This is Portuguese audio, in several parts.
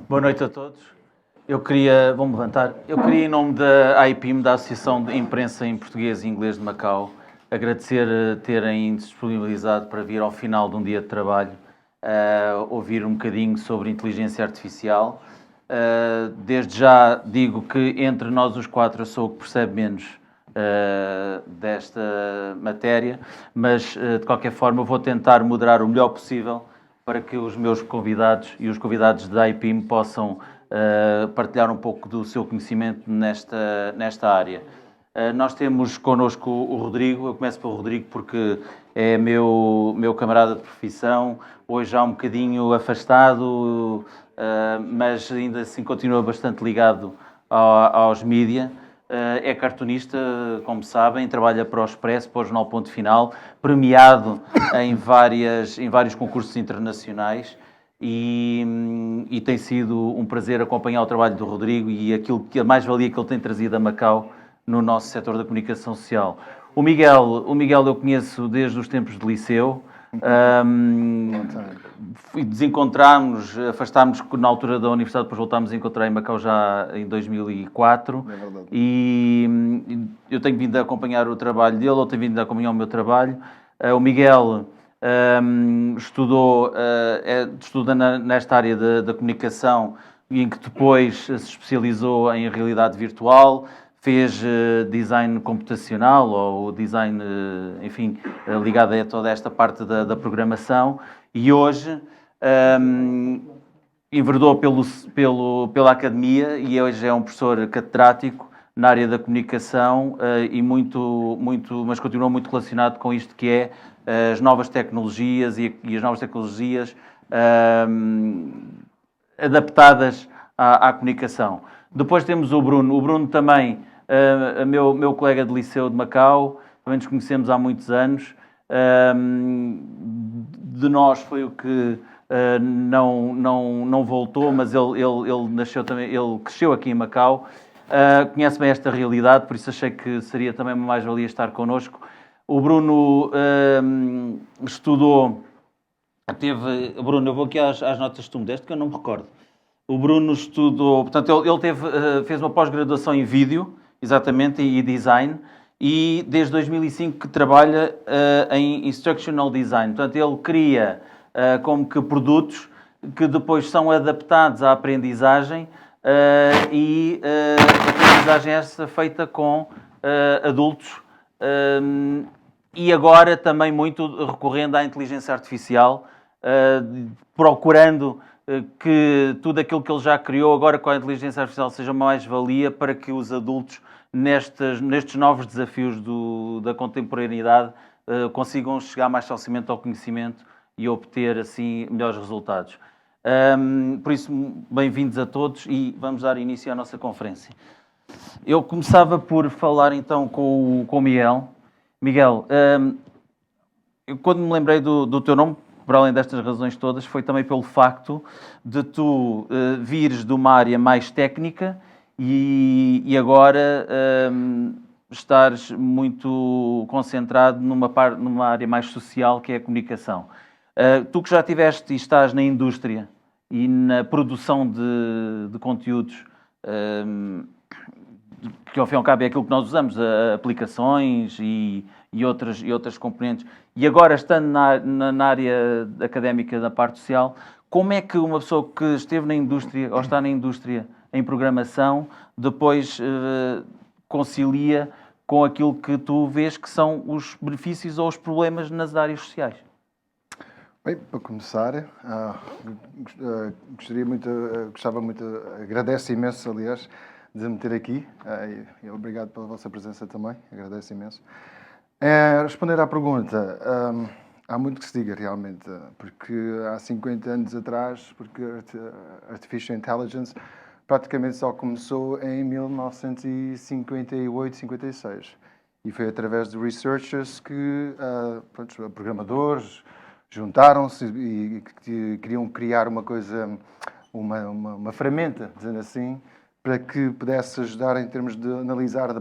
Boa noite a todos. Vou-me levantar. Eu queria, em nome da AIPIM, da Associação de Imprensa em Português e Inglês de Macau, agradecer terem disponibilizado para vir ao final de um dia de trabalho, ouvir um bocadinho sobre inteligência artificial. Desde já digo que entre nós os quatro eu sou o que percebe menos desta matéria, mas de qualquer forma vou tentar moderar o melhor possível para que os meus convidados e os convidados da AIPIM possam partilhar um pouco do seu conhecimento nesta área. Nós temos connosco o Rodrigo. Eu começo pelo Rodrigo porque é meu camarada de profissão, hoje já um bocadinho afastado, mas ainda assim continua bastante ligado aos mídia. É cartunista, como sabem, trabalha para o Expresso, para o Jornal Ponto Final, premiado em vários concursos internacionais e tem sido um prazer acompanhar o trabalho do Rodrigo e a mais-valia que ele tem trazido a Macau no nosso setor da comunicação social. O Miguel eu conheço desde os tempos de liceu. Desencontrámos, afastámos na altura da universidade, depois voltámos a encontrar em Macau já em 2004. É verdade. E eu tenho vindo a acompanhar o trabalho dele, ele tem vindo a acompanhar o meu trabalho. O Miguel estuda nesta área da comunicação, em que depois se especializou em realidade virtual, fez design computacional ou design, enfim, ligado a toda esta parte da programação e hoje enverdou pela academia e hoje é um professor catedrático na área da comunicação mas continua muito relacionado com isto que é as novas tecnologias e as novas tecnologias adaptadas à comunicação. Depois temos o Bruno. O Bruno também, meu colega de liceu de Macau, também nos conhecemos há muitos anos. De nós foi o que não voltou, mas ele nasceu também, ele cresceu aqui em Macau. Conhece bem esta realidade, por isso achei que seria também uma mais-valia estar connosco. O Bruno estudou... Bruno, eu vou aqui às notas que tu me deste, que eu não me recordo. O Bruno estudou... Portanto, ele fez uma pós-graduação em vídeo, exatamente, e design, e desde 2005 que trabalha em Instructional Design. Portanto, ele cria como que produtos que depois são adaptados à aprendizagem e a aprendizagem essa feita com adultos e agora também muito recorrendo à inteligência artificial, procurando que tudo aquilo que ele já criou agora com a inteligência artificial seja uma mais-valia para que os adultos nestes novos desafios da contemporaneidade consigam chegar mais facilmente ao conhecimento e obter assim melhores resultados. Por isso, bem-vindos a todos e vamos dar início à nossa conferência. Eu começava por falar então com o Miguel. Miguel, eu, quando me lembrei do teu nome, para além destas razões todas, foi também pelo facto de tu vires de uma área mais técnica e agora estares muito concentrado numa área mais social, que é a comunicação. Tu que já tiveste e estás na indústria e na produção de conteúdos, que ao fim e ao cabo é aquilo que nós usamos, aplicações e outras componentes, e agora estando na área académica da parte social, como é que uma pessoa que esteve na indústria ou está na indústria em programação depois concilia com aquilo que tu vês que são os benefícios ou os problemas nas áreas sociais? Bem, para começar, gostava muito, agradeço imenso, aliás, de me ter aqui e obrigado pela vossa presença também, agradeço imenso. Responder à pergunta, há muito que se diga realmente, porque há 50 anos atrás, porque Artificial Intelligence praticamente só começou em 1958, 56. E foi através de researchers que programadores juntaram-se e queriam criar uma coisa, uma ferramenta, dizendo assim, para que pudesse ajudar em termos de analisar a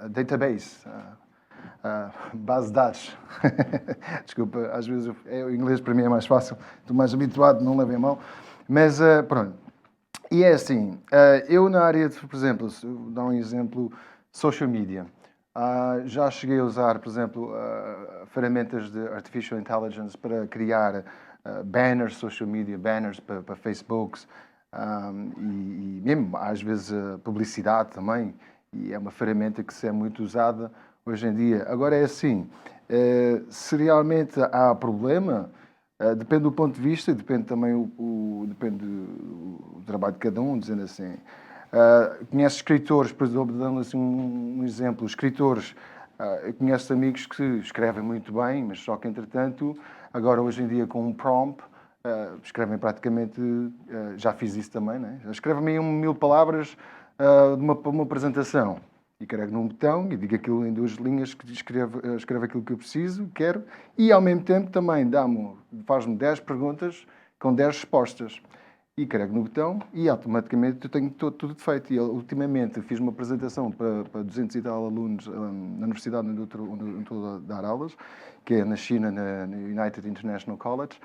database, base de dados. Desculpa, às vezes o inglês para mim é mais fácil, estou mais habituado, não levem mal. Mas pronto. E é assim, eu na área de, por exemplo, se eu dar um exemplo, social media. Já cheguei a usar, por exemplo, ferramentas de Artificial Intelligence para criar banners, social media, banners para Facebooks, e mesmo às vezes publicidade também, e é uma ferramenta que se é muito usada hoje em dia. Agora é assim, se realmente há problema, depende do ponto de vista e depende também depende do trabalho de cada um, dizendo assim. Conheço escritores, por exemplo, dando assim um exemplo, escritores, eu conheço amigos que escrevem muito bem, mas só que entretanto, agora hoje em dia com um prompt, escrevem praticamente, já fiz isso também, né? Escrevem aí 1000 palavras de uma apresentação e carrego num botão e digo aquilo em 2 linhas, que escrevo aquilo que eu preciso, quero, e ao mesmo tempo também faz-me 10 perguntas com 10 respostas. E carrego no botão e automaticamente eu tenho tudo feito. E ultimamente fiz uma apresentação para 200 e tal alunos na universidade onde eu estou a dar aulas, que é na China, no United International College,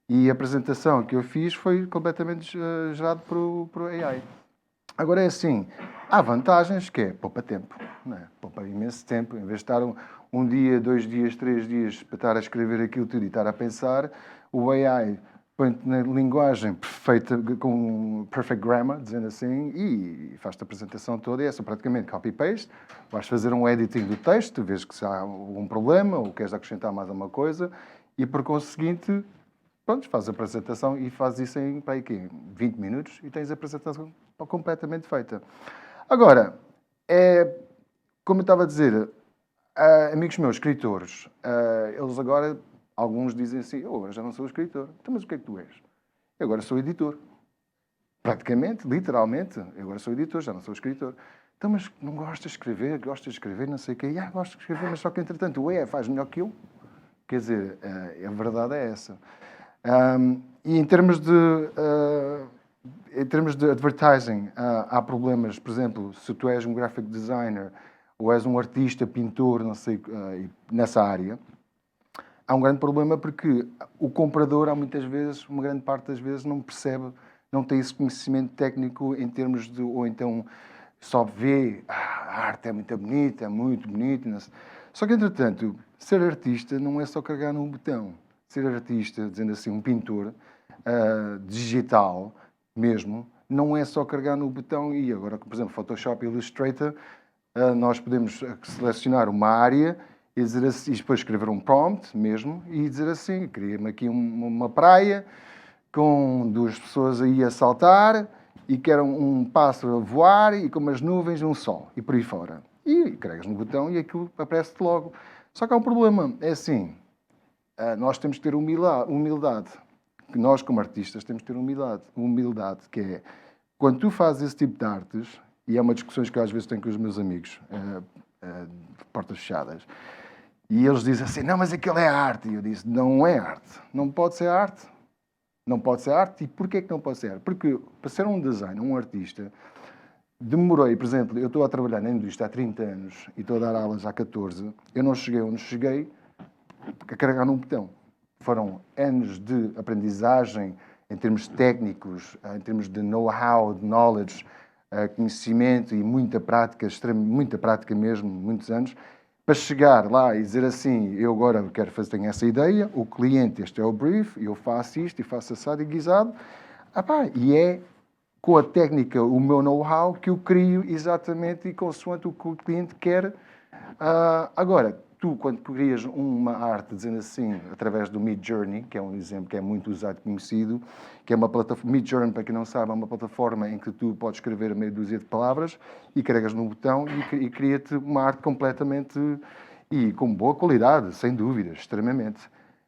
e a apresentação que eu fiz foi completamente gerada por AI. Agora é assim, há vantagens que é poupa tempo, não é? Poupa imenso tempo. Em vez de estar um dia, 2 dias, 3 dias para estar a escrever aquilo tudo e estar a pensar, o AI põe-te na linguagem perfeita, com perfect grammar, dizendo assim, e faz-te a apresentação toda, e é só praticamente copy-paste. Vais fazer um editing do texto, vês que se há algum problema ou queres acrescentar mais alguma coisa, e por conseguinte, pronto, fazes a apresentação e fazes isso em, para aí, 20 minutos e tens a apresentação completamente feita. Agora, como eu estava a dizer, amigos meus, escritores, eles agora, alguns dizem assim, eu agora já não sou escritor. Então, mas o que é que tu és? Eu agora sou editor. Praticamente, literalmente, eu agora sou editor, já não sou escritor. Então, mas não gostas de escrever, não sei o quê. Gosto de escrever, mas só que, entretanto, o AI faz melhor que eu. Quer dizer, a verdade é essa. E em termos de advertising, há problemas, por exemplo, se tu és um graphic designer ou és um artista, pintor, não sei, nessa área, há um grande problema porque o comprador, há muitas vezes, uma grande parte das vezes, não percebe, não tem esse conhecimento técnico em termos de, ou então só vê, a arte é muito bonita, Só que, entretanto, ser artista não é só carregar num botão. Ser artista, dizendo assim, um pintor digital mesmo, não é só carregar no botão e agora, por exemplo, Photoshop e Illustrator, nós podemos selecionar uma área e, dizer assim, e depois escrever um prompt mesmo e dizer assim, cria-me aqui uma praia com 2 pessoas aí a saltar e quero um pássaro a voar e com umas nuvens e um sol e por aí fora. E carregas no botão e aquilo aparece-te logo. Só que há um problema, é assim, nós temos que ter humildade. Nós, como artistas, temos que ter humildade, que é, quando tu fazes esse tipo de artes, e é uma discussão que eu às vezes tenho com os meus amigos, de portas fechadas, e eles dizem assim, não, mas aquilo é arte. E eu disse, não é arte. Não pode ser arte. Não pode ser arte. E porquê que não pode ser arte? Porque para ser um designer, um artista, demorei, por exemplo, eu estou a trabalhar na indústria há 30 anos e estou a dar aulas há 14, eu não cheguei onde cheguei a carregar num botão. Foram anos de aprendizagem em termos técnicos, em termos de know-how, de knowledge, conhecimento e muita prática mesmo, muitos anos, para chegar lá e dizer assim, eu agora quero fazer, tenho essa ideia, o cliente, este é o brief, eu faço isto e faço assado e guisado, e é com a técnica, o meu know-how, que eu crio exatamente e consoante o que o cliente quer. Agora, tu, quando crias uma arte, dizendo assim, através do Midjourney, que é um exemplo que é muito usado e conhecido, que é uma plataforma, Midjourney, para quem não sabe, é uma plataforma em que tu podes escrever meia dúzia de palavras e carregas num botão e cria-te uma arte completamente e com boa qualidade, sem dúvidas, extremamente.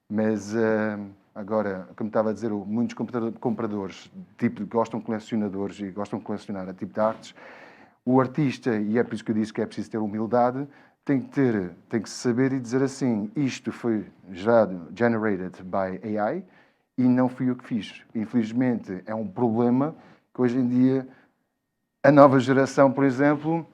Mas agora, como estava a dizer, muitos compradores tipo, colecionadores e gostam de colecionar a tipo de artes, o artista, e é por isso que eu disse que é preciso ter humildade, tem que saber e dizer assim, isto foi generated by AI e não fui eu que fiz. Infelizmente, é um problema que hoje em dia a nova geração, por exemplo,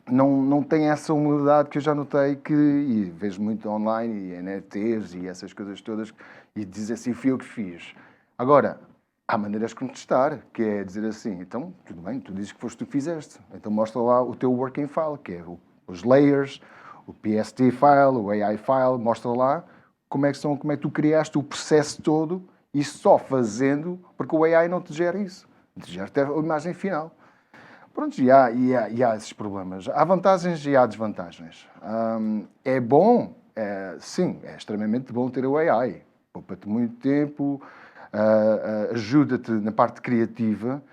não tem essa humildade que eu já notei e vejo muito online e NFTs e essas coisas todas e diz assim, fui eu que fiz. Agora, há maneiras de contestar, que é dizer assim, então, tudo bem, tu dizes que foste tu que fizeste, então mostra lá o teu working file, que é os layers, o PST file, o AI file, mostra lá como é que tu criaste o processo todo e só fazendo, porque o AI não te gera isso, te gera até a imagem final. Pronto, e há esses problemas. Há vantagens e há desvantagens. É bom, sim, é extremamente bom ter o AI. Poupa-te muito tempo, ajuda-te na parte criativa.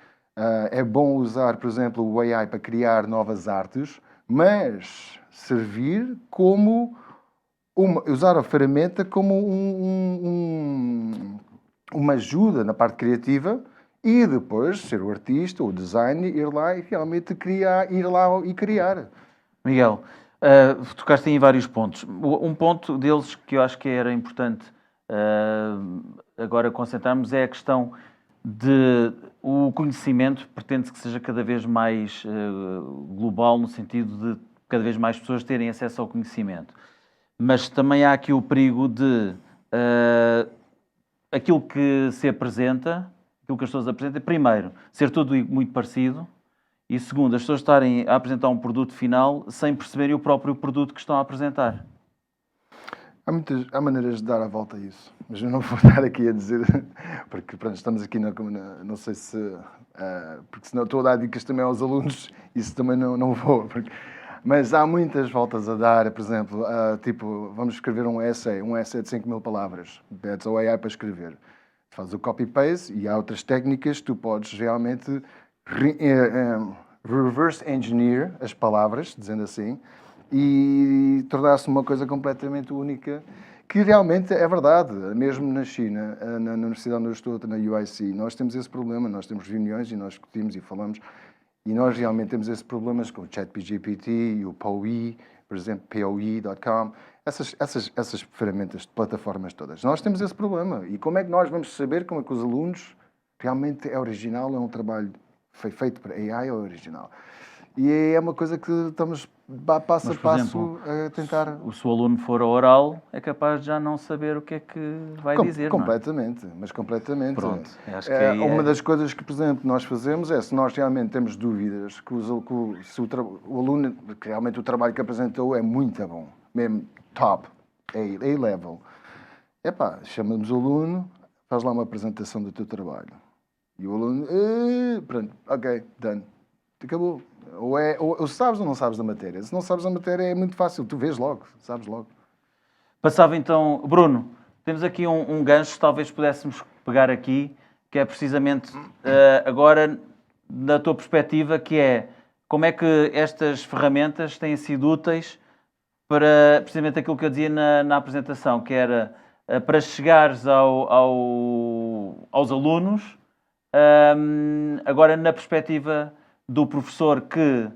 É bom usar, por exemplo, o AI para criar novas artes, mas servir como usar a ferramenta como uma ajuda na parte criativa e depois ser o artista, o design, ir lá e realmente ir lá e criar. Miguel, tocaste em vários pontos. Um ponto deles que eu acho que era importante agora concentrarmos é a questão de o conhecimento pretende-se que seja cada vez mais global, no sentido de cada vez mais pessoas terem acesso ao conhecimento. Mas também há aqui o perigo de aquilo que se apresenta, aquilo que as pessoas apresentam, primeiro, ser tudo muito parecido, e segundo, as pessoas estarem a apresentar um produto final sem perceberem o próprio produto que estão a apresentar. Há maneiras de dar a volta a isso, mas eu não vou estar aqui a dizer, porque pronto, estamos aqui, não sei se, porque senão estou a dar dicas também aos alunos, isso também não vou, mas há muitas voltas a dar, por exemplo, tipo, vamos escrever um essay de 5.000 palavras, pedes ao AI para escrever, faz o copy-paste e há outras técnicas, tu podes realmente reverse engineer as palavras, dizendo assim, e tornar-se uma coisa completamente única, que realmente é verdade. Mesmo na China, na universidade onde eu estou, na UIC, nós temos esse problema, nós temos reuniões e nós discutimos e falamos, e nós realmente temos esses problemas com o ChatGPT e o POE, por exemplo, POE.com, essas ferramentas de plataformas todas. Nós temos esse problema. E como é que nós vamos saber como é que os alunos realmente é original, é um trabalho feito para AI ou original? E é uma coisa que estamos passo Mas, a por passo exemplo, a tentar. se o aluno for ao oral, é capaz de já não saber o que é que vai dizer, não é? Completamente, mas completamente. Pronto, acho que aí Uma é... das coisas que, por exemplo, nós fazemos é, se nós realmente temos dúvidas, se o aluno, que realmente o trabalho que apresentou é muito bom, mesmo top, A-level, chamamos o aluno, faz lá uma apresentação do teu trabalho. E o aluno, pronto, ok, done. Acabou. Ou sabes ou não sabes da matéria. Se não sabes da matéria é muito fácil, tu vês logo, sabes logo. Passava então... Bruno, temos aqui um gancho, talvez pudéssemos pegar aqui, que é precisamente agora, da tua perspectiva, que é como é que estas ferramentas têm sido úteis para precisamente aquilo que eu dizia na apresentação, que era para chegares aos alunos, agora na perspectiva do professor que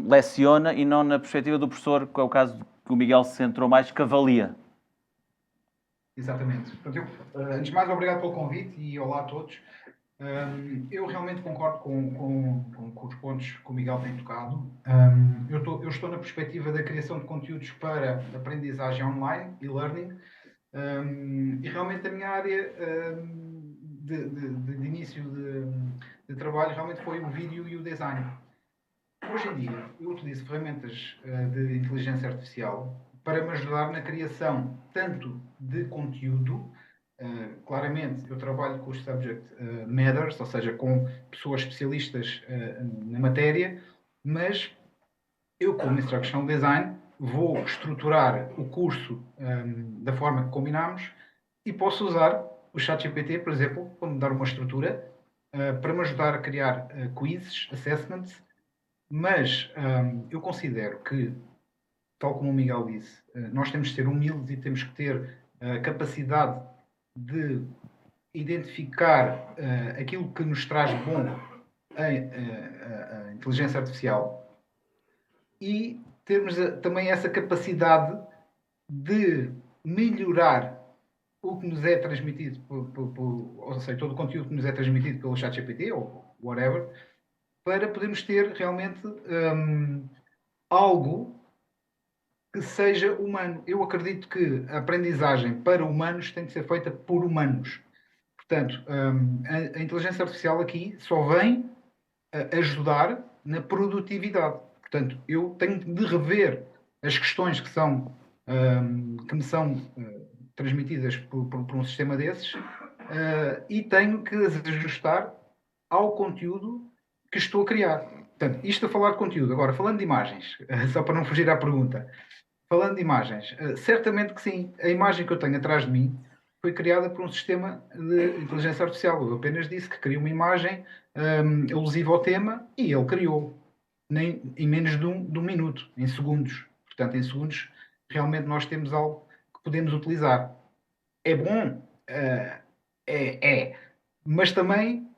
leciona e não na perspectiva do professor, que é o caso que o Miguel se centrou mais, que avalia. Exatamente. Portanto, antes de mais, obrigado pelo convite e olá a todos. Eu realmente concordo com os pontos que o Miguel tem tocado. Eu estou na perspectiva da criação de conteúdos para aprendizagem online e learning. E realmente a minha área de início de trabalho realmente foi o vídeo e o design. Hoje em dia, eu utilizo ferramentas de inteligência artificial para me ajudar na criação tanto de conteúdo. Claramente, eu trabalho com os subject matters, ou seja, com pessoas especialistas na matéria, mas eu, como Instructional Design, vou estruturar o curso da forma que combinámos e posso usar o ChatGPT, por exemplo, para me dar uma estrutura, para me ajudar a criar quizzes, assessments, mas eu considero que, tal como o Miguel disse, nós temos de ser humildes e temos que ter a capacidade de identificar aquilo que nos traz bom a inteligência artificial e termos também essa capacidade de melhorar o que nos é transmitido, ou seja, todo o conteúdo que nos é transmitido pelo ChatGPT ou whatever, para podermos ter realmente algo que seja humano. Eu acredito que a aprendizagem para humanos tem que ser feita por humanos. Portanto, a inteligência artificial aqui só vem ajudar na produtividade. Portanto, eu tenho de rever as questões que me são transmitidas por um sistema desses e tenho que as ajustar ao conteúdo que estou a criar. Portanto, isto a falar de conteúdo. Agora, falando de imagens, só para não fugir à pergunta, falando de imagens, certamente que sim. A imagem que eu tenho atrás de mim foi criada por um sistema de inteligência artificial. Eu apenas disse que queria uma imagem alusiva ao tema e ele criou. Em menos de um minuto, em segundos. Portanto, em segundos, realmente nós temos algo que podemos utilizar. É bom? É. Mas também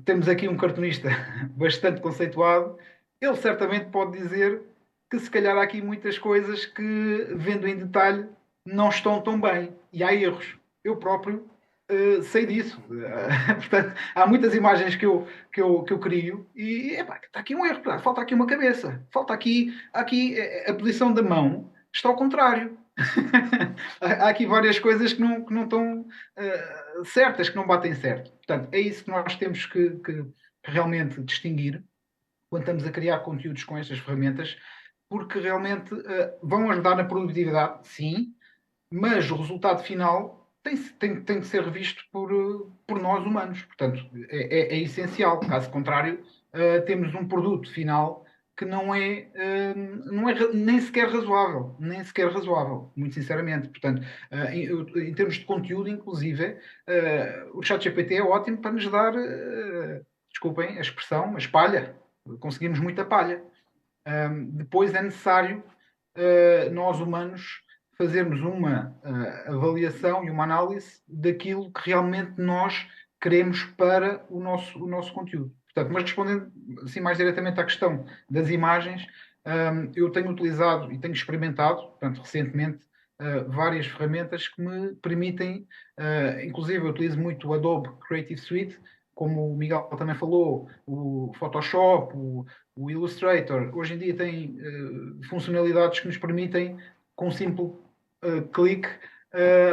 temos aqui um cartunista bastante conceituado. Ele certamente pode dizer que se calhar há aqui muitas coisas que, vendo em detalhe, não estão tão bem. E há erros. Eu próprio sei disso. Portanto, há muitas imagens que eu crio e epá, está aqui um erro. Falta aqui uma cabeça. Falta aqui a posição da mão está ao contrário. Há aqui várias coisas que não estão certas, que não batem certo. Portanto, é isso que nós temos que realmente distinguir quando estamos a criar conteúdos com estas ferramentas, porque realmente vão ajudar na produtividade, sim, mas o resultado final tem que ser revisto por nós humanos. Portanto, é essencial. Caso contrário, temos um produto final que não é nem sequer razoável, nem sequer razoável, muito sinceramente. Portanto, em termos de conteúdo, inclusive, o ChatGPT é ótimo para nos dar, desculpem a expressão, mas palha. Conseguimos muita palha. Depois é necessário nós humanos fazermos uma avaliação e uma análise daquilo que realmente nós queremos para o nosso conteúdo. Portanto, mas respondendo assim mais diretamente à questão das imagens, eu tenho utilizado e tenho experimentado, portanto, recentemente, várias ferramentas que me permitem, inclusive eu utilizo muito o Adobe Creative Suite, como o Miguel também falou, o Photoshop, o Illustrator. Hoje em dia tem funcionalidades que nos permitem, com um simples clique,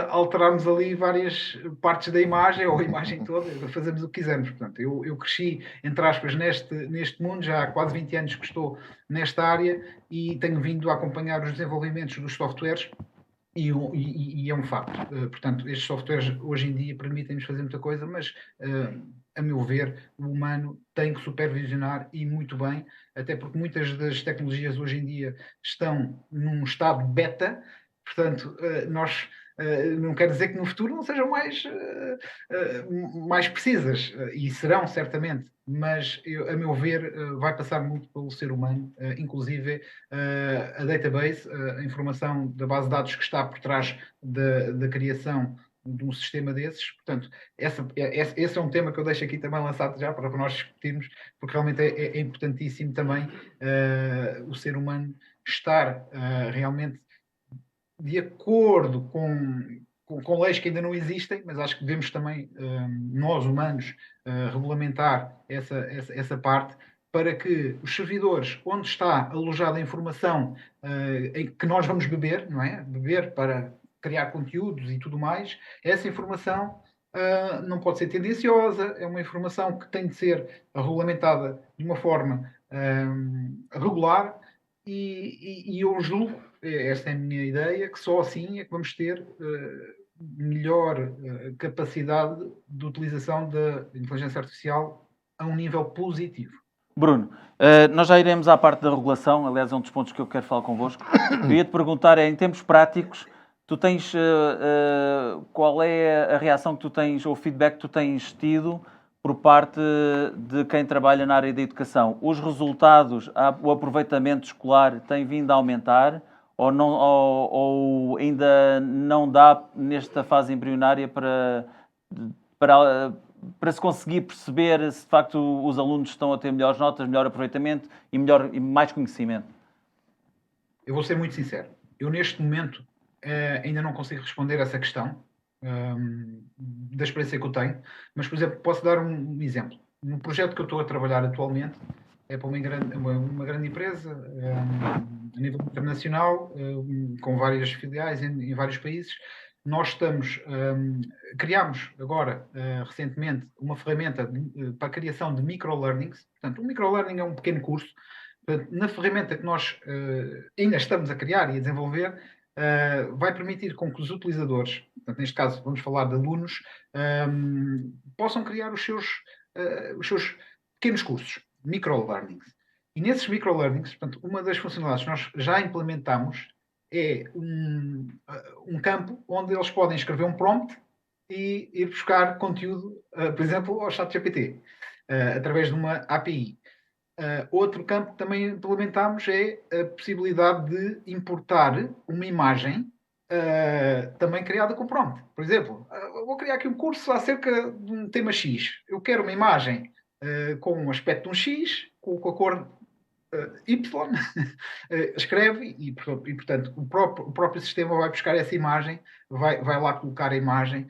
alterarmos ali várias partes da imagem ou a imagem toda, fazemos o que quisermos. Portanto, eu cresci, entre aspas, neste mundo, já há quase 20 anos que estou nesta área e tenho vindo a acompanhar os desenvolvimentos dos softwares e é um facto. Portanto, estes softwares hoje em dia permitem-nos fazer muita coisa, mas, a meu ver, o humano tem que supervisionar e muito bem, até porque muitas das tecnologias hoje em dia estão num estado beta, portanto, nós. Não quer dizer que no futuro não sejam mais precisas, e serão certamente, mas a meu ver vai passar muito pelo ser humano, inclusive a database, a informação da base de dados que está por trás da criação de um sistema desses. Portanto, esse é um tema que eu deixo aqui também lançado já para nós discutirmos, porque realmente é importantíssimo também o ser humano estar realmente de acordo com leis que ainda não existem, mas acho que devemos também, nós humanos, regulamentar essa parte para que os servidores onde está alojada a informação em que nós vamos beber, não é? Beber para criar conteúdos e tudo mais, essa informação não pode ser tendenciosa, é uma informação que tem de ser regulamentada de uma forma regular e eu julgo, esta é a minha ideia, que só assim é que vamos ter melhor capacidade de utilização da inteligência artificial a um nível positivo. Bruno, nós já iremos à parte da regulação, aliás é um dos pontos que eu quero falar convosco. Eu ia-te perguntar, em termos práticos, tu tens, qual é a reação que tu tens, ou o feedback que tu tens tido por parte de quem trabalha na área da educação? Os resultados, o aproveitamento escolar tem vindo a aumentar ou, não, ou ainda não dá nesta fase embrionária para se conseguir perceber se de facto os alunos estão a ter melhores notas, melhor aproveitamento e mais conhecimento? Eu vou ser muito sincero. Eu, neste momento, ainda não consigo responder essa questão da experiência que eu tenho, mas, por exemplo, posso dar um exemplo. No projeto que eu estou a trabalhar atualmente, é para uma grande empresa, a nível internacional, com várias filiais em vários países. Nós criámos agora, recentemente, uma ferramenta para a criação de microlearnings. Portanto, um microlearning é um pequeno curso. Portanto, na ferramenta que nós ainda estamos a criar e a desenvolver, vai permitir com que os utilizadores, portanto, neste caso vamos falar de alunos, possam criar os seus pequenos cursos, microlearnings. E nesses microlearnings, portanto, uma das funcionalidades que nós já implementamos é um campo onde eles podem escrever um prompt e ir buscar conteúdo, por exemplo, ao ChatGPT, através de uma API. Outro campo que também implementámos é a possibilidade de importar uma imagem também criada com prompt. Por exemplo, vou criar aqui um curso acerca de um tema X. Eu quero uma imagem com um aspecto de um X, com a cor Y, escreve e, portanto, o próprio sistema vai buscar essa imagem, vai lá colocar a imagem,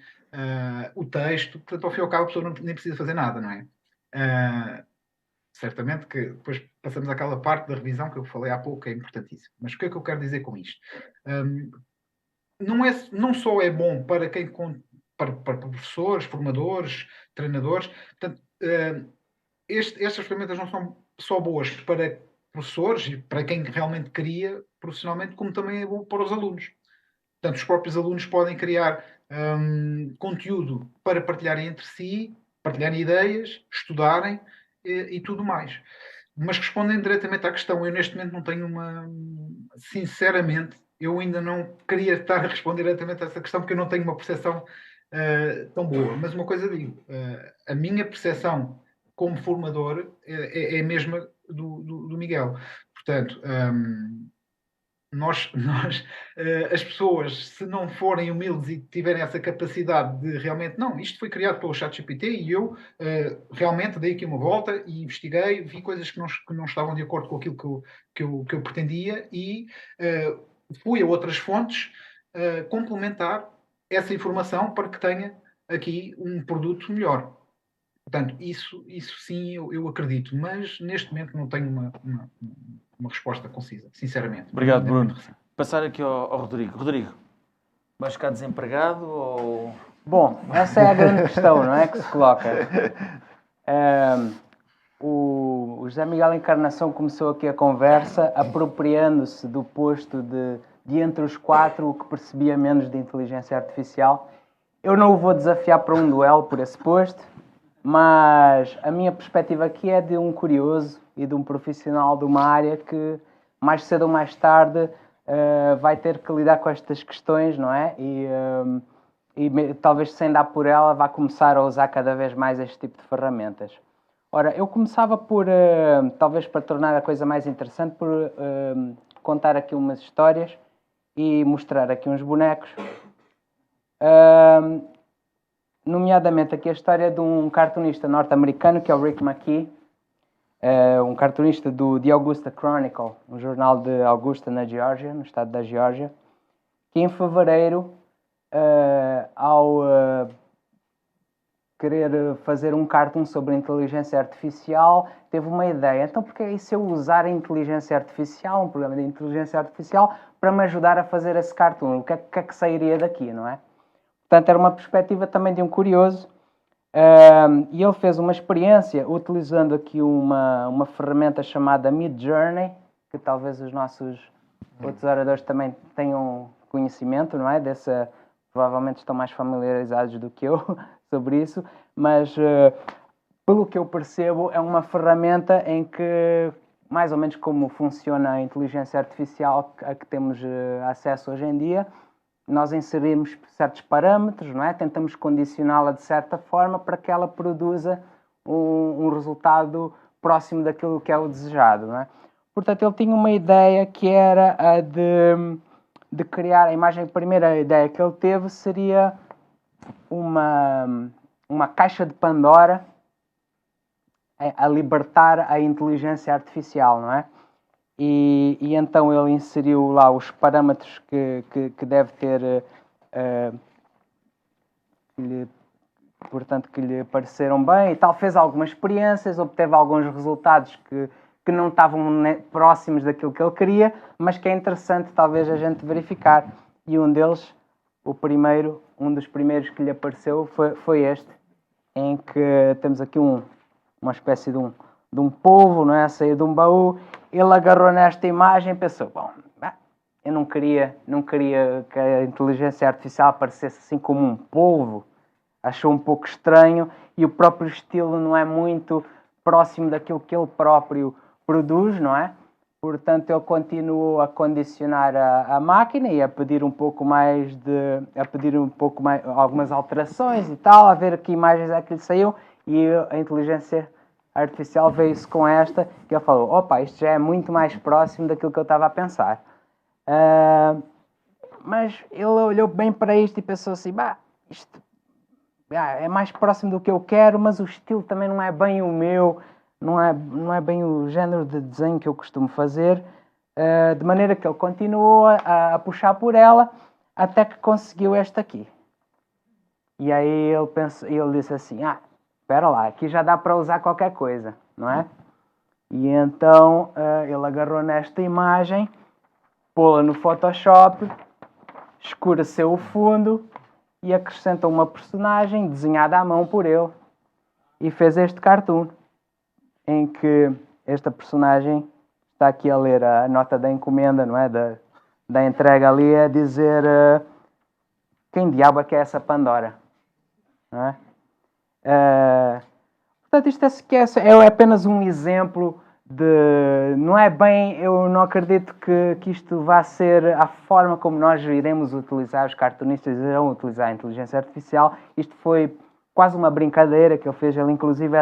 o texto, portanto, ao fim e ao cabo, a pessoa nem precisa fazer nada, não é? Certamente que depois passamos àquela parte da revisão que eu falei há pouco, que é importantíssimo. Mas o que é que eu quero dizer com isto? Não só é bom para para professores, formadores, treinadores, portanto, estas ferramentas não são só boas para professores e para quem realmente cria profissionalmente, como também é bom para os alunos. Portanto, os próprios alunos podem criar conteúdo para partilharem entre si, partilharem ideias, estudarem e tudo mais. Mas respondendo diretamente à questão, eu neste momento não tenho sinceramente, eu ainda não queria estar a responder diretamente a essa questão porque eu não tenho uma percepção tão boa. Mas uma coisa digo, a minha percepção como formador é a mesma do Miguel. Portanto, as pessoas, se não forem humildes e tiverem essa capacidade de realmente, não, isto foi criado pelo ChatGPT e eu realmente dei aqui uma volta e investiguei, vi coisas que não estavam de acordo com aquilo que eu pretendia e fui a outras fontes complementar essa informação para que tenha aqui um produto melhor. Portanto, isso sim eu acredito, mas neste momento não tenho uma resposta concisa, sinceramente. Obrigado, Ainda é Bruno. muito recente. Passar aqui ao Rodrigo. Rodrigo, vais ficar desempregado ou... Bom, essa é a grande questão, não é? Que se coloca. O José Miguel Encarnação começou aqui a conversa apropriando-se do posto de entre os quatro o que percebia menos de inteligência artificial. Eu não o vou desafiar para um duelo por esse posto, mas a minha perspectiva aqui é de um curioso e de um profissional de uma área que mais cedo ou mais tarde vai ter que lidar com estas questões, não é? E talvez sem dar por ela vá começar a usar cada vez mais este tipo de ferramentas. Ora, eu começava por, talvez para tornar a coisa mais interessante, por contar aqui umas histórias e mostrar aqui uns bonecos. Nomeadamente aqui a história de um cartunista norte-americano que é o Rick McKee, um cartunista do The Augusta Chronicle, um jornal de Augusta, na Geórgia, no estado da Geórgia, que em fevereiro, ao querer fazer um cartoon sobre inteligência artificial, teve uma ideia. Então, porque é se eu usar a inteligência artificial, um programa de inteligência artificial, para me ajudar a fazer esse cartoon? O que é que sairia daqui, não é? Portanto, era uma perspectiva também de um curioso. E ele fez uma experiência utilizando aqui uma ferramenta chamada Midjourney, que talvez os nossos outros oradores também tenham conhecimento, não é? Provavelmente estão mais familiarizados do que eu sobre isso, mas pelo que eu percebo é uma ferramenta em que, mais ou menos como funciona a inteligência artificial a que temos acesso hoje em dia, nós inserimos certos parâmetros, não é? Tentamos condicioná-la de certa forma para que ela produza um resultado próximo daquilo que é o desejado, não é? Portanto, ele tinha uma ideia que era a de criar a imagem. A primeira ideia que ele teve seria uma caixa de Pandora a libertar a inteligência artificial, não é? E então ele inseriu lá os parâmetros que deve ter, portanto, que lhe pareceram bem e tal. Fez algumas experiências, obteve alguns resultados que não estavam próximos daquilo que ele queria, mas que é interessante talvez a gente verificar. E um deles, um dos primeiros que lhe apareceu foi este, em que temos aqui uma espécie de um polvo, não é? A sair de um baú. Ele agarrou nesta imagem e pensou, bom, eu não queria que a inteligência artificial aparecesse assim como um polvo. Achou um pouco estranho e o próprio estilo não é muito próximo daquilo que ele próprio produz, não é? Portanto, ele continuou a condicionar a máquina e a pedir um pouco mais algumas alterações e tal, a ver que imagens é que lhe saiu, e a inteligência artificial veio-se com esta, que ele falou, opa, isto já é muito mais próximo daquilo que eu estava a pensar. Mas ele olhou bem para isto e pensou assim, isto é mais próximo do que eu quero, mas o estilo também não é bem o meu, não é bem o género de desenho que eu costumo fazer, de maneira que ele continuou a puxar por ela até que conseguiu esta aqui. E aí ele disse assim, espera lá, aqui já dá para usar qualquer coisa, não é? E então ele agarrou nesta imagem, pô-la no Photoshop, escureceu o fundo e acrescentou uma personagem desenhada à mão por ele e fez este cartoon, em que esta personagem está aqui a ler a nota da encomenda, não é? Da entrega ali, a dizer quem diabo é que é essa Pandora? Não é? Portanto, isto é apenas um exemplo não é bem, eu não acredito que isto vá ser a forma como nós iremos utilizar, os cartunistas irão utilizar a inteligência artificial. Isto foi quase uma brincadeira que ele fez. Ele inclusive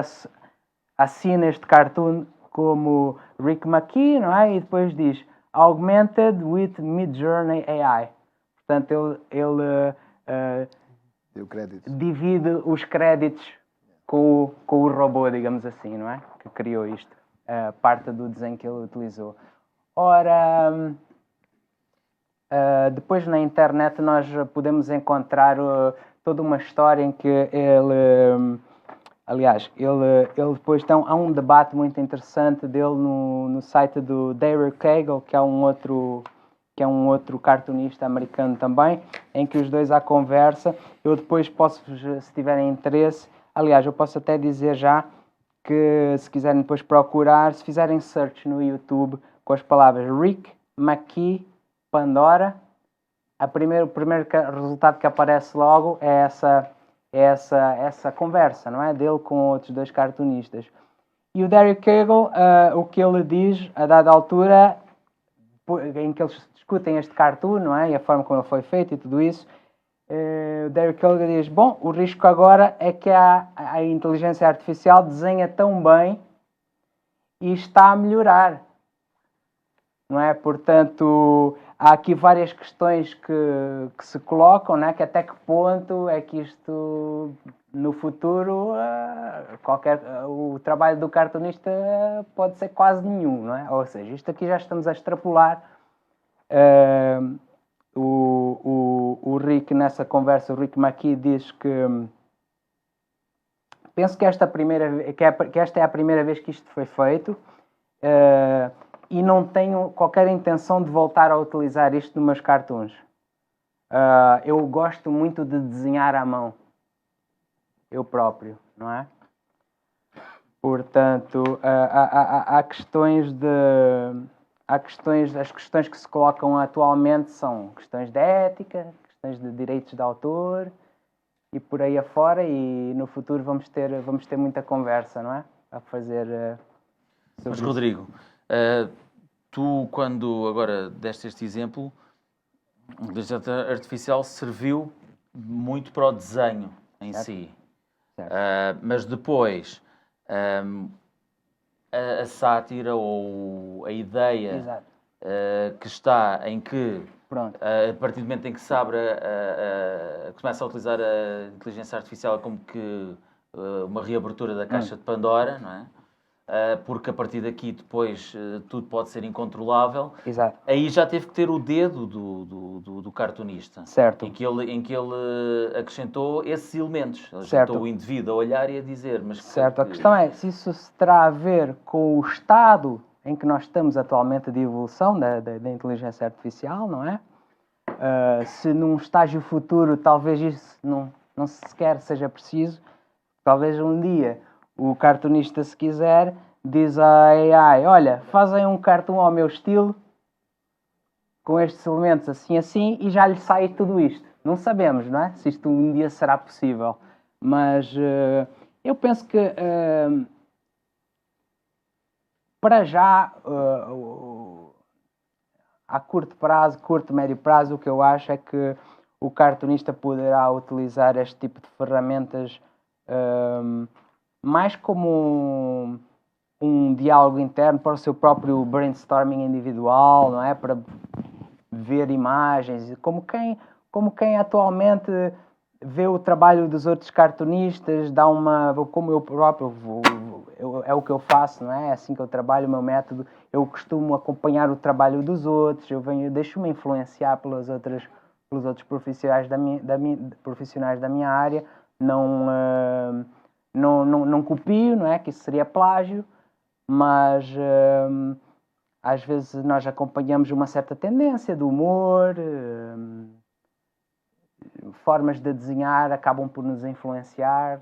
assina este cartoon como Rick McKee, não é? E depois diz Augmented with Midjourney AI. Portanto, ele Deu crédito. divide os créditos com o robô, digamos assim, não é? Que criou isto. Parte do desenho que ele utilizou. Ora, depois na internet nós podemos encontrar toda uma história em que ele... Aliás, ele depois há um debate muito interessante dele no site do Derek Cagle, que é um outro cartunista americano também, em que os dois há conversa. Eu depois posso, se tiverem interesse, aliás, eu posso até dizer já que se quiserem depois procurar, se fizerem search no YouTube com as palavras Rick McKee Pandora, o primeiro resultado que aparece logo é essa conversa, não é? Dele com outros dois cartunistas. E o Derek Cagle, o que ele diz a dada altura, em que eles discutem este cartoon, não é? E a forma como ele foi feito e tudo isso, o Derek Cagle diz, bom, o risco agora é que a inteligência artificial desenha tão bem e está a melhorar, não é? Portanto, há aqui várias questões que se colocam, não é? Que até que ponto é que isto, no futuro, o trabalho do cartunista pode ser quase nenhum, não é? Ou seja, isto aqui já estamos a extrapolar. O Rick, nessa conversa, o Rick McKee diz que penso que esta é a primeira vez que isto foi feito e não tenho qualquer intenção de voltar a utilizar isto nos meus cartoons. Eu gosto muito de desenhar à mão, eu próprio, não é? Portanto, as questões que se colocam atualmente são questões de ética, questões de direitos de autor e por aí afora, e no futuro vamos ter muita conversa, não é? A fazer sobre Mas, isso. Rodrigo, tu, quando agora deste este exemplo, a inteligência artificial serviu muito para o desenho em Certo. si. Certo. Mas depois, a sátira ou a ideia Exato. que está em que, Pronto. a partir do momento em que se abre, começa a utilizar a inteligência artificial como que uma reabertura da caixa de Pandora, não é? Porque a partir daqui depois tudo pode ser incontrolável. Exato. Aí já teve que ter o dedo do cartunista. Certo. Em que ele acrescentou esses elementos. Ele Certo. acrescentou o indivíduo a olhar e a dizer. Mas Certo. A questão é se isso terá a ver com o estado em que nós estamos atualmente de evolução da inteligência artificial, não é? Se num estágio futuro talvez isso não sequer seja preciso, talvez um dia o cartunista, se quiser, diz à AI, olha, fazem um cartoon ao meu estilo, com estes elementos assim, assim, e já lhe sai tudo isto. Não sabemos, não é? Se isto um dia será possível. Mas eu penso que, para já, a curto prazo, curto, médio prazo, o que eu acho é que o cartunista poderá utilizar este tipo de ferramentas mais como um diálogo interno para o seu próprio brainstorming individual, não é? Para ver imagens, como quem atualmente vê o trabalho dos outros cartunistas, dá como eu próprio, é o que eu faço, não é? É assim que eu trabalho, o meu método, eu costumo acompanhar o trabalho dos outros, deixo-me influenciar pelos outros profissionais profissionais da minha área, não copio, não é? Que isso seria plágio, mas às vezes nós acompanhamos uma certa tendência do humor, formas de desenhar acabam por nos influenciar.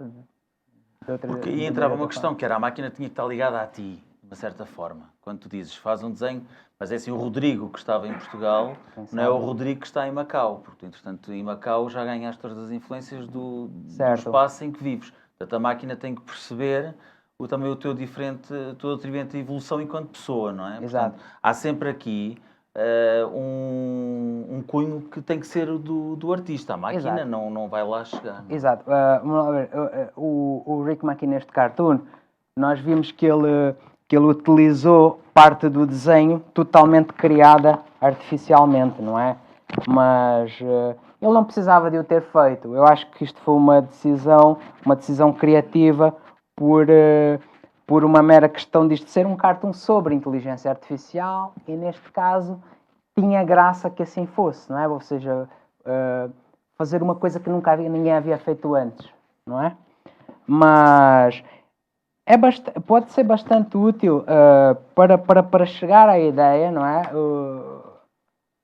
Porque aí entrava uma questão, que era a máquina tinha que estar ligada a ti, de uma certa forma. Quando tu dizes, faz um desenho, mas é assim, o Rodrigo que estava em Portugal, não é o Rodrigo que está em Macau. Porque, entretanto, em Macau já ganhaste todas as influências do espaço em que vives. Portanto, a máquina tem que perceber também a tua diferente evolução enquanto pessoa, não é? Exato. Portanto, há sempre aqui um cunho que tem que ser do artista. A máquina não vai lá chegar. Não? Exato. O Rick McKee neste cartoon, nós vimos que ele utilizou parte do desenho totalmente criada artificialmente, não é? Mas ele não precisava de o ter feito. Eu acho que isto foi uma decisão criativa por uma mera questão disto ser um cartoon sobre inteligência artificial e, neste caso, tinha graça que assim fosse, não é? Ou seja, fazer uma coisa que ninguém havia feito antes, não é? Mas pode ser bastante útil para chegar à ideia, não é?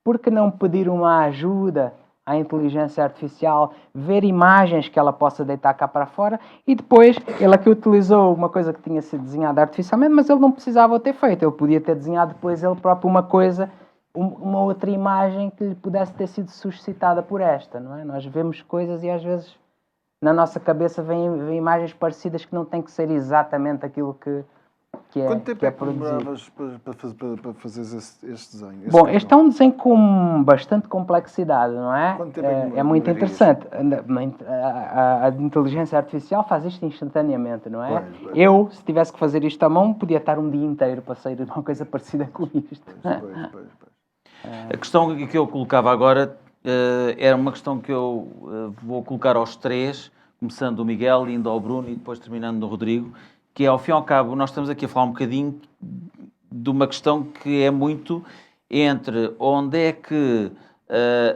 Por que não pedir uma ajuda à inteligência artificial, ver imagens que ela possa deitar cá para fora e depois ele aqui utilizou uma coisa que tinha sido desenhada artificialmente, mas ele não precisava ter feito, ele podia ter desenhado depois ele próprio uma outra imagem que lhe pudesse ter sido suscitada por esta, não é? Nós vemos coisas e às vezes na nossa cabeça vêm imagens parecidas que não tem que ser exatamente aquilo que é, Quanto tempo que é que produzido. demoravas para fazer este desenho? Bom, este é um desenho com bastante complexidade, não é? Quanto tempo é que É muito demorarias? interessante. A inteligência artificial faz isto instantaneamente, não é? Pois. Eu, se tivesse que fazer isto à mão, podia estar um dia inteiro para sair uma coisa parecida com isto. Pois. A questão que eu colocava agora era uma questão que eu vou colocar aos três, começando do Miguel, indo ao Bruno e depois terminando no Rodrigo, que é, ao fim e ao cabo, nós estamos aqui a falar um bocadinho de uma questão que é muito entre onde é que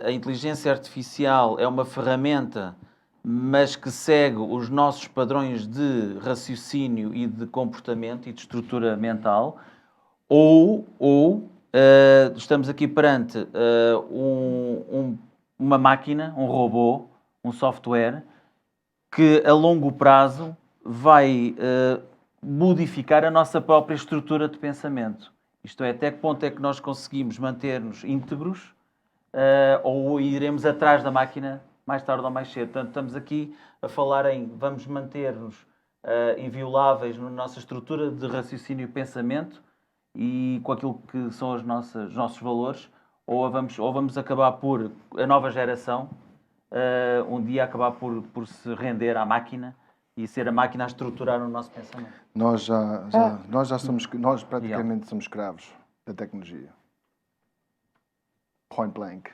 a inteligência artificial é uma ferramenta, mas que segue os nossos padrões de raciocínio e de comportamento e de estrutura mental, ou estamos aqui perante uma máquina, um robô, um software, que a longo prazo vai modificar a nossa própria estrutura de pensamento. Isto é, até que ponto é que nós conseguimos manter-nos íntegros ou iremos atrás da máquina mais tarde ou mais cedo. Portanto, estamos aqui a falar em vamos manter-nos invioláveis na nossa estrutura de raciocínio e pensamento e com aquilo que são os nossos valores, ou vamos acabar por, a nova geração, um dia acabar por se render à máquina e ser a máquina a estruturar o nosso pensamento. Nós praticamente somos escravos da tecnologia. Point blank.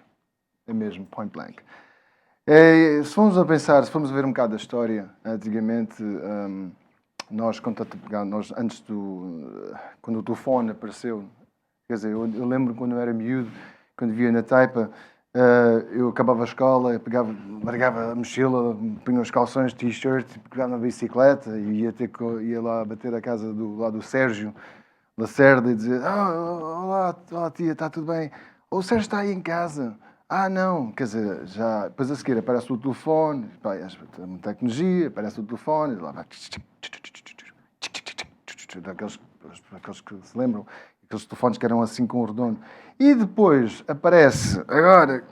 É mesmo, point blank. Se formos a pensar, se formos a ver um bocado da história, antigamente, quando o telefone apareceu, quer dizer, eu lembro quando eu era miúdo, quando via na Taipa, eu acabava a escola, largava a mochila, punha os calções, t-shirt, pegava na bicicleta e ia lá bater a casa do Sérgio, Lacerda e dizer: olá, olá tia, está tudo bem? O Sérgio está aí em casa. Ah, não, quer dizer, já, depois a seguir aparece o telefone, pá, muita tecnologia, aparece o telefone, e lá vai, aqueles que se lembram, aqueles telefones que eram assim com o redondo. E depois aparece, agora,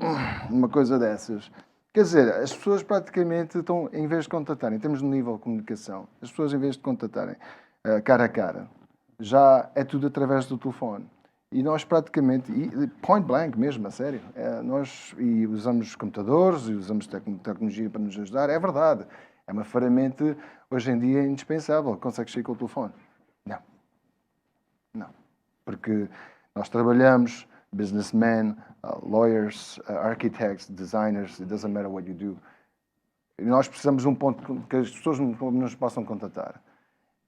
uma coisa dessas. Quer dizer, as pessoas praticamente estão, em vez de contatarem, temos no nível de comunicação, as pessoas em vez de contatarem cara a cara, já é tudo através do telefone. E nós praticamente, e point blank mesmo, a sério, nós e usamos computadores e usamos tecnologia para nos ajudar, é verdade. É uma ferramenta, hoje em dia, indispensável. Consegues sair com o telefone? Não. Não. Porque nós trabalhamos, businessmen, lawyers, architects, designers, it doesn't matter what you do. E nós precisamos de um ponto que as pessoas nos possam contatar.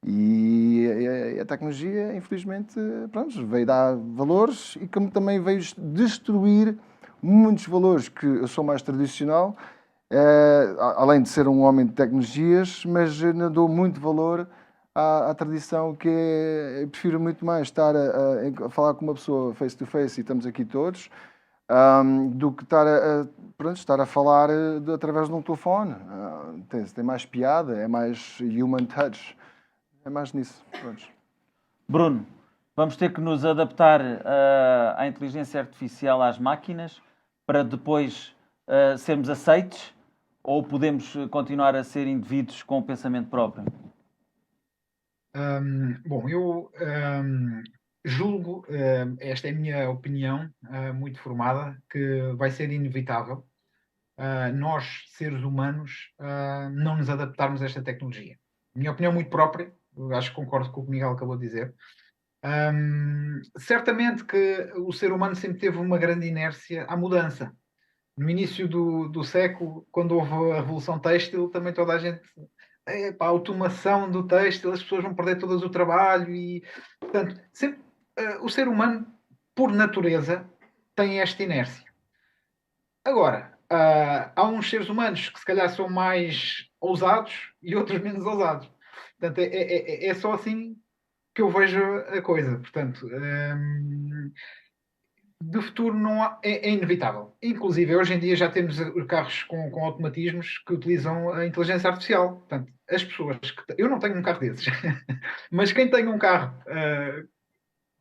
E a tecnologia, infelizmente, pronto, veio dar valores e como também veio destruir muitos valores que eu sou mais tradicional, além de ser um homem de tecnologias, mas ainda dou muito valor à tradição que eu prefiro muito mais estar a falar com uma pessoa face to face e estamos aqui todos, do que estar a falar através de um telefone. Tem mais piada, é mais human touch. É mais nisso. Pronto. Bruno, vamos ter que nos adaptar à inteligência artificial, às máquinas, para depois sermos aceites, ou podemos continuar a ser indivíduos com o pensamento próprio? Bom, eu julgo, esta é a minha opinião muito formada, que vai ser inevitável nós, seres humanos, não nos adaptarmos a esta tecnologia. Minha opinião muito própria, eu acho que concordo com o que o Miguel acabou de dizer. Certamente que o ser humano sempre teve uma grande inércia à mudança. No início do século, quando houve a Revolução Têxtil, também toda a gente... a automação do têxtil, as pessoas vão perder todo o trabalho e, portanto, sempre, o ser humano, por natureza, tem esta inércia. Agora, há uns seres humanos que se calhar são mais ousados e outros menos ousados. Portanto, é só assim que eu vejo a coisa. Portanto, do futuro não há, é inevitável. Inclusive, hoje em dia já temos carros com automatismos que utilizam a inteligência artificial. Portanto, as pessoas eu não tenho um carro desses, mas quem tem um carro,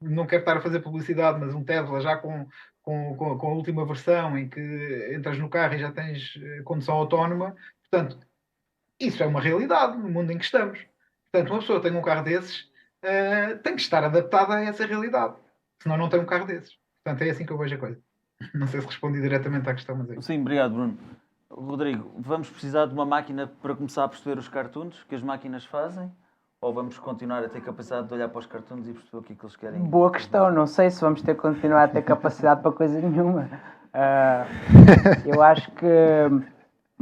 não quero estar a fazer publicidade, mas um Tesla já com a última versão em que entras no carro e já tens condução autónoma, portanto, isso é uma realidade no mundo em que estamos. Portanto, uma pessoa que tem um carro desses tem que estar adaptada a essa realidade, senão não tem um carro desses. Portanto, é assim que eu vejo a coisa. Não sei se respondi diretamente à questão, mas é isso. Sim, obrigado, Bruno. Rodrigo, vamos precisar de uma máquina para começar a perceber os cartoons que as máquinas fazem? Ou vamos continuar a ter capacidade de olhar para os cartoons e perceber o que é que eles querem? Boa questão, não sei se vamos ter que continuar a ter capacidade para coisa nenhuma. Eu acho que...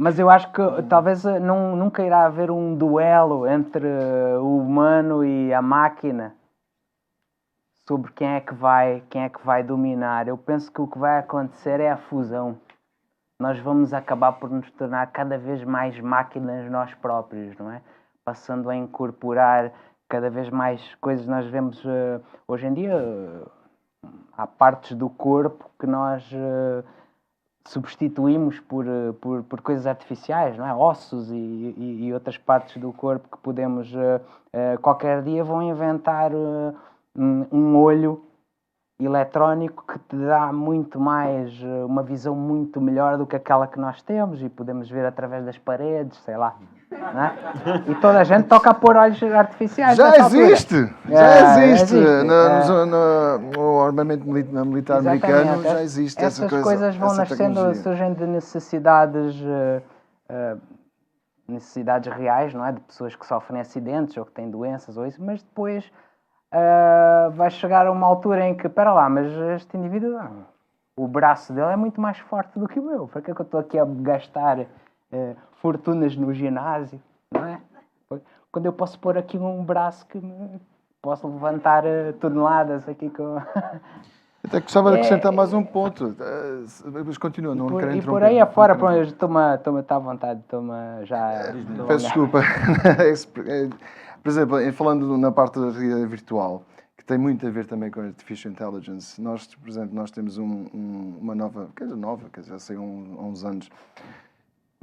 Mas eu acho que talvez nunca irá haver um duelo entre o humano e a máquina sobre quem é que vai dominar. Eu penso que o que vai acontecer é a fusão. Nós vamos acabar por nos tornar cada vez mais máquinas nós próprios, não é? Passando a incorporar cada vez mais coisas. Nós vemos hoje em dia, há partes do corpo que nós substituímos por coisas artificiais, não é? Ossos e outras partes do corpo que podemos... qualquer dia vão inventar um olho eletrónico que te dá muito mais, uma visão muito melhor do que aquela que nós temos e podemos ver através das paredes, sei lá. Não é? E toda a gente toca a pôr olhos artificiais. Já existe! Já existe! É. No armamento militar americano já existe essa coisa. Essas coisas vão nascendo, surgem de necessidades reais, não é? De pessoas que sofrem acidentes ou que têm doenças ou isso, mas depois vai chegar a uma altura em que, espera lá, mas este indivíduo, o braço dele é muito mais forte do que o meu. Para que é que eu estou aqui a gastar fortunas no ginásio, não é? Quando eu posso pôr aqui um braço que posso levantar toneladas aqui com... Até gostava de acrescentar mais um ponto. Mas continua, não quero interromper. E por aí afora, pronto, eu estou-me à vontade, já... Peço desculpa. Por exemplo, falando na parte da realidade virtual, que tem muito a ver também com a Artificial Intelligence. Nós, por exemplo, nós temos uma nova, quer dizer, já saiu há uns anos.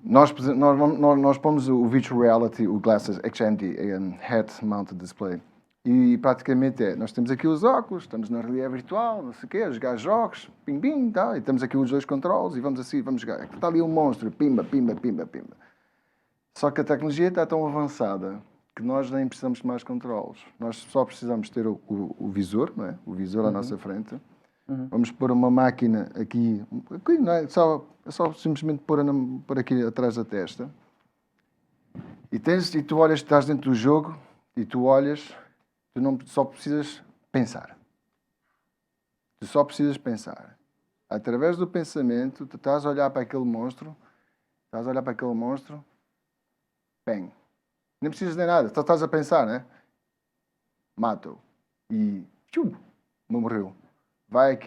Nós pomos o Virtual Reality, o Glasses HMD, Head Mounted Display. E praticamente nós temos aqui os óculos, estamos na realidade virtual, não sei o quê, a jogar jogos, pim, pim, tá, e temos aqui os 2 controles e vamos assim, vamos jogar. Está ali um monstro, pimba, pimba, pimba, pimba. Só que a tecnologia está tão avançada que nós nem precisamos de mais controles. Nós só precisamos ter o visor, não é? O visor à nossa frente. Vamos pôr uma máquina aqui não é? É só simplesmente pôr aqui atrás da testa. E tu olhas, estás dentro do jogo e tu olhas, tu não só precisas pensar. Tu só precisas pensar. Através do pensamento, tu estás a olhar para aquele monstro, bem, nem precisas de nada, só estás a pensar, né? Mato. E morreu. Vai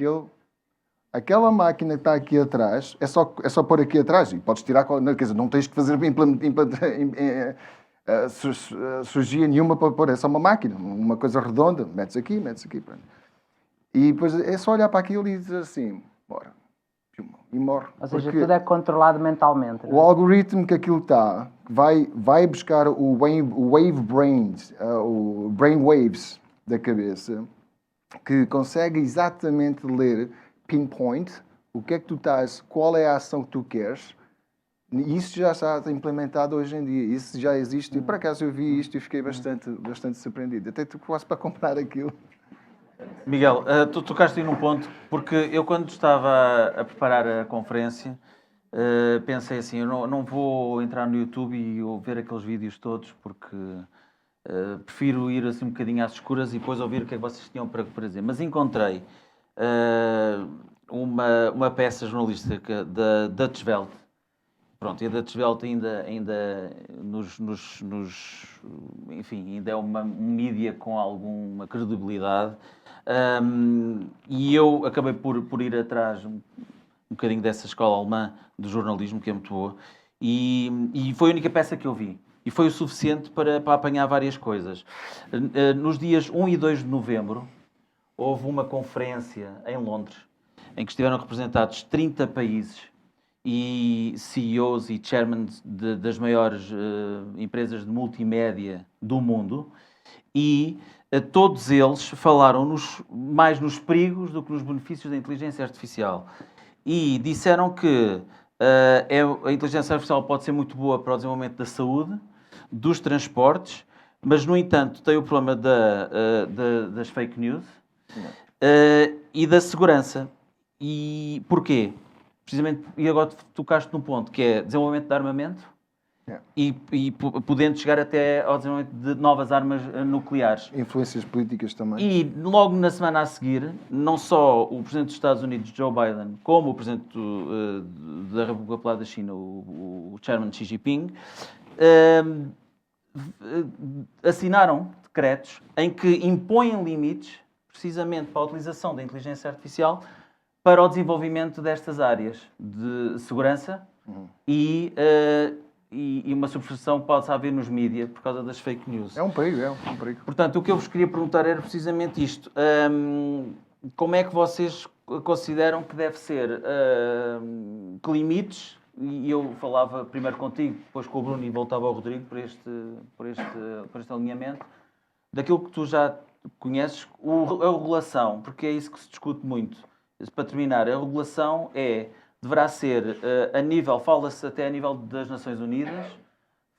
aquela máquina que está aqui atrás, é só pôr aqui atrás e podes tirar, quer dizer, não tens que fazer cirurgia nenhuma para pôr, é só uma máquina, uma coisa redonda, metes aqui, pronto. E depois é só olhar para aquilo e dizer assim, bora, e morre. Ou seja, Porque tudo é controlado mentalmente. o algoritmo que aquilo está, vai buscar o wave brains, o brain waves da cabeça, que consegue exatamente ler, pinpoint, o que é que tu estás, qual é a ação que tu queres. Isso já está implementado hoje em dia, isso já existe. E por acaso eu vi isto e fiquei bastante surpreendido. Até tu quase para comprar aquilo. Miguel, tu tocaste aí num ponto, porque eu quando estava a preparar a conferência, pensei assim, eu não vou entrar no YouTube e ver aqueles vídeos todos, porque prefiro ir assim um bocadinho às escuras e depois ouvir o que é que vocês tinham para dizer. Mas encontrei uma peça jornalística da Dutch Welt. Pronto, e a Dutch Welt ainda enfim, ainda é um mídia com alguma credibilidade. E eu acabei por ir atrás um bocadinho dessa escola alemã do jornalismo, que é muito boa, e foi a única peça que eu vi. E foi o suficiente para apanhar várias coisas. Nos dias 1 e 2 de novembro, houve uma conferência em Londres, em que estiveram representados 30 países e CEOs e chairmen das maiores empresas de multimédia do mundo, e todos eles falaram mais nos perigos do que nos benefícios da inteligência artificial. E disseram que a inteligência artificial pode ser muito boa para o desenvolvimento da saúde, dos transportes, mas, no entanto, tem o problema das fake news e da segurança. E porquê? Precisamente, e agora tocaste num ponto, que é desenvolvimento de armamento e podendo chegar até ao desenvolvimento de novas armas nucleares. Influências políticas também. E logo na semana a seguir, não só o Presidente dos Estados Unidos, Joe Biden, como o Presidente da República Popular da China, o Chairman Xi Jinping, assinaram decretos em que impõem limites, precisamente para a utilização da inteligência artificial, para o desenvolvimento destas áreas de segurança e uma subversão que pode haver nos mídias por causa das fake news. É um perigo, é um perigo. Portanto, o que eu vos queria perguntar era precisamente isto. Como é que vocês consideram que deve ser? Que limites? E eu falava primeiro contigo, depois com o Bruno e voltava ao Rodrigo por este alinhamento. Daquilo que tu já conheces, a regulação, porque é isso que se discute muito. Para terminar, a regulação deverá ser fala-se até a nível das Nações Unidas,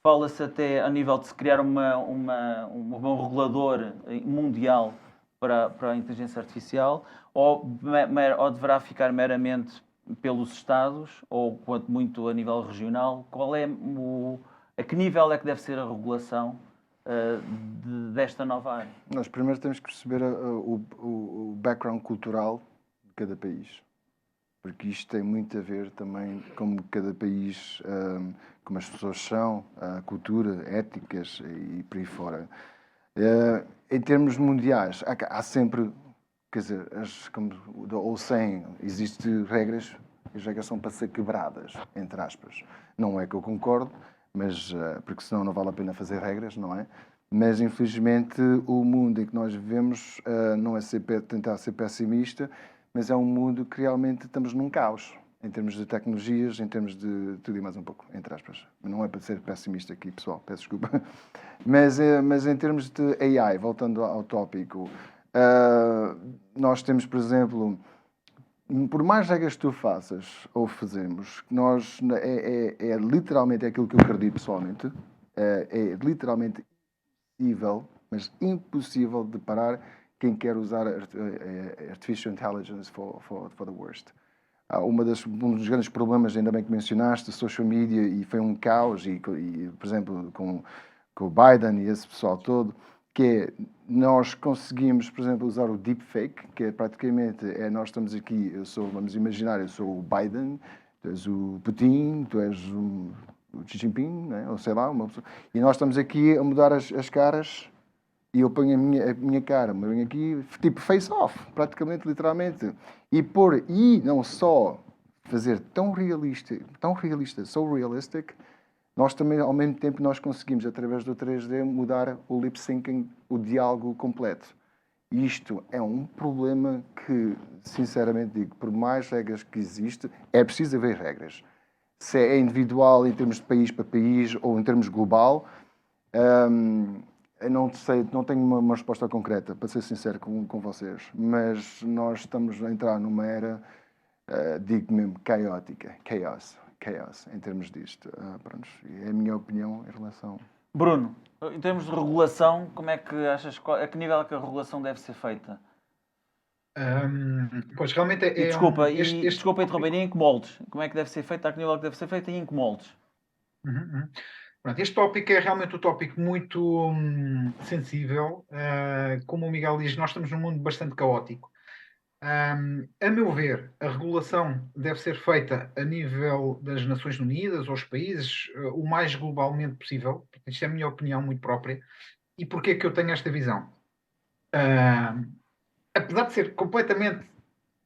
fala-se até a nível de se criar um regulador mundial para a inteligência artificial, ou deverá ficar meramente pelos Estados, ou quanto muito a nível regional. A que nível é que deve ser a regulação desta nova área? Nós primeiro temos que perceber o background cultural de cada país, porque isto tem muito a ver também com cada país, como as pessoas são, a cultura, éticas e por aí fora. Em termos mundiais, há sempre, quer dizer, como o old saying, existem regras, as regras são para ser quebradas, entre aspas. Não é que eu concordo, mas porque senão não vale a pena fazer regras, não é? Mas, infelizmente, o mundo em que nós vivemos não é tentar ser pessimista, mas é um mundo que realmente estamos num caos, em termos de tecnologias, em termos de tudo e mais um pouco, entre aspas. Não é para ser pessimista aqui, pessoal, peço desculpa. Mas em termos de AI, voltando ao tópico, nós temos, por exemplo, por mais regras que tu faças ou fazemos, é literalmente aquilo que eu acredito pessoalmente, é literalmente impossível, mas impossível de parar quem quer usar Artificial Intelligence for the worst. Um dos grandes problemas, ainda bem que mencionaste, social media, e foi um caos, por exemplo, com o Biden e esse pessoal todo, que é, nós conseguimos, por exemplo, usar o deepfake, que é praticamente, nós estamos aqui, vamos imaginar, eu sou o Biden, tu és o Putin, tu és o Xi Jinping, né? Ou sei lá, uma pessoa, e nós estamos aqui a mudar as caras, e eu ponho a minha cara, eu venho aqui, tipo face-off, praticamente, literalmente. E não só fazer tão realista, so realistic, nós também, ao mesmo tempo, nós conseguimos, através do 3D, mudar o lip-syncing, o diálogo completo. E isto é um problema que, sinceramente digo, por mais regras que existe, é preciso haver regras. Se é individual em termos de país para país ou em termos global, eu não sei, não tenho uma resposta concreta, para ser sincero com vocês, mas nós estamos a entrar numa era, digo mesmo, caótica, chaos, em termos disto. Pronto, é a minha opinião em relação... Bruno, em termos de regulação, como é que achas, a que nível é que a regulação deve ser feita? Pois realmente E desculpa, desculpa tópico- interromper, e em que moldes? Como é que deve ser feita, a que nível é que deve ser feita e em que moldes? Uhum. Pronto, este tópico é realmente um tópico muito sensível. Como o Miguel diz, nós estamos num mundo bastante caótico. A meu ver, a regulação deve ser feita a nível das Nações Unidas, aos países, o mais globalmente possível. Isto é a minha opinião muito própria. E porquê que eu tenho esta visão? Apesar de ser completamente,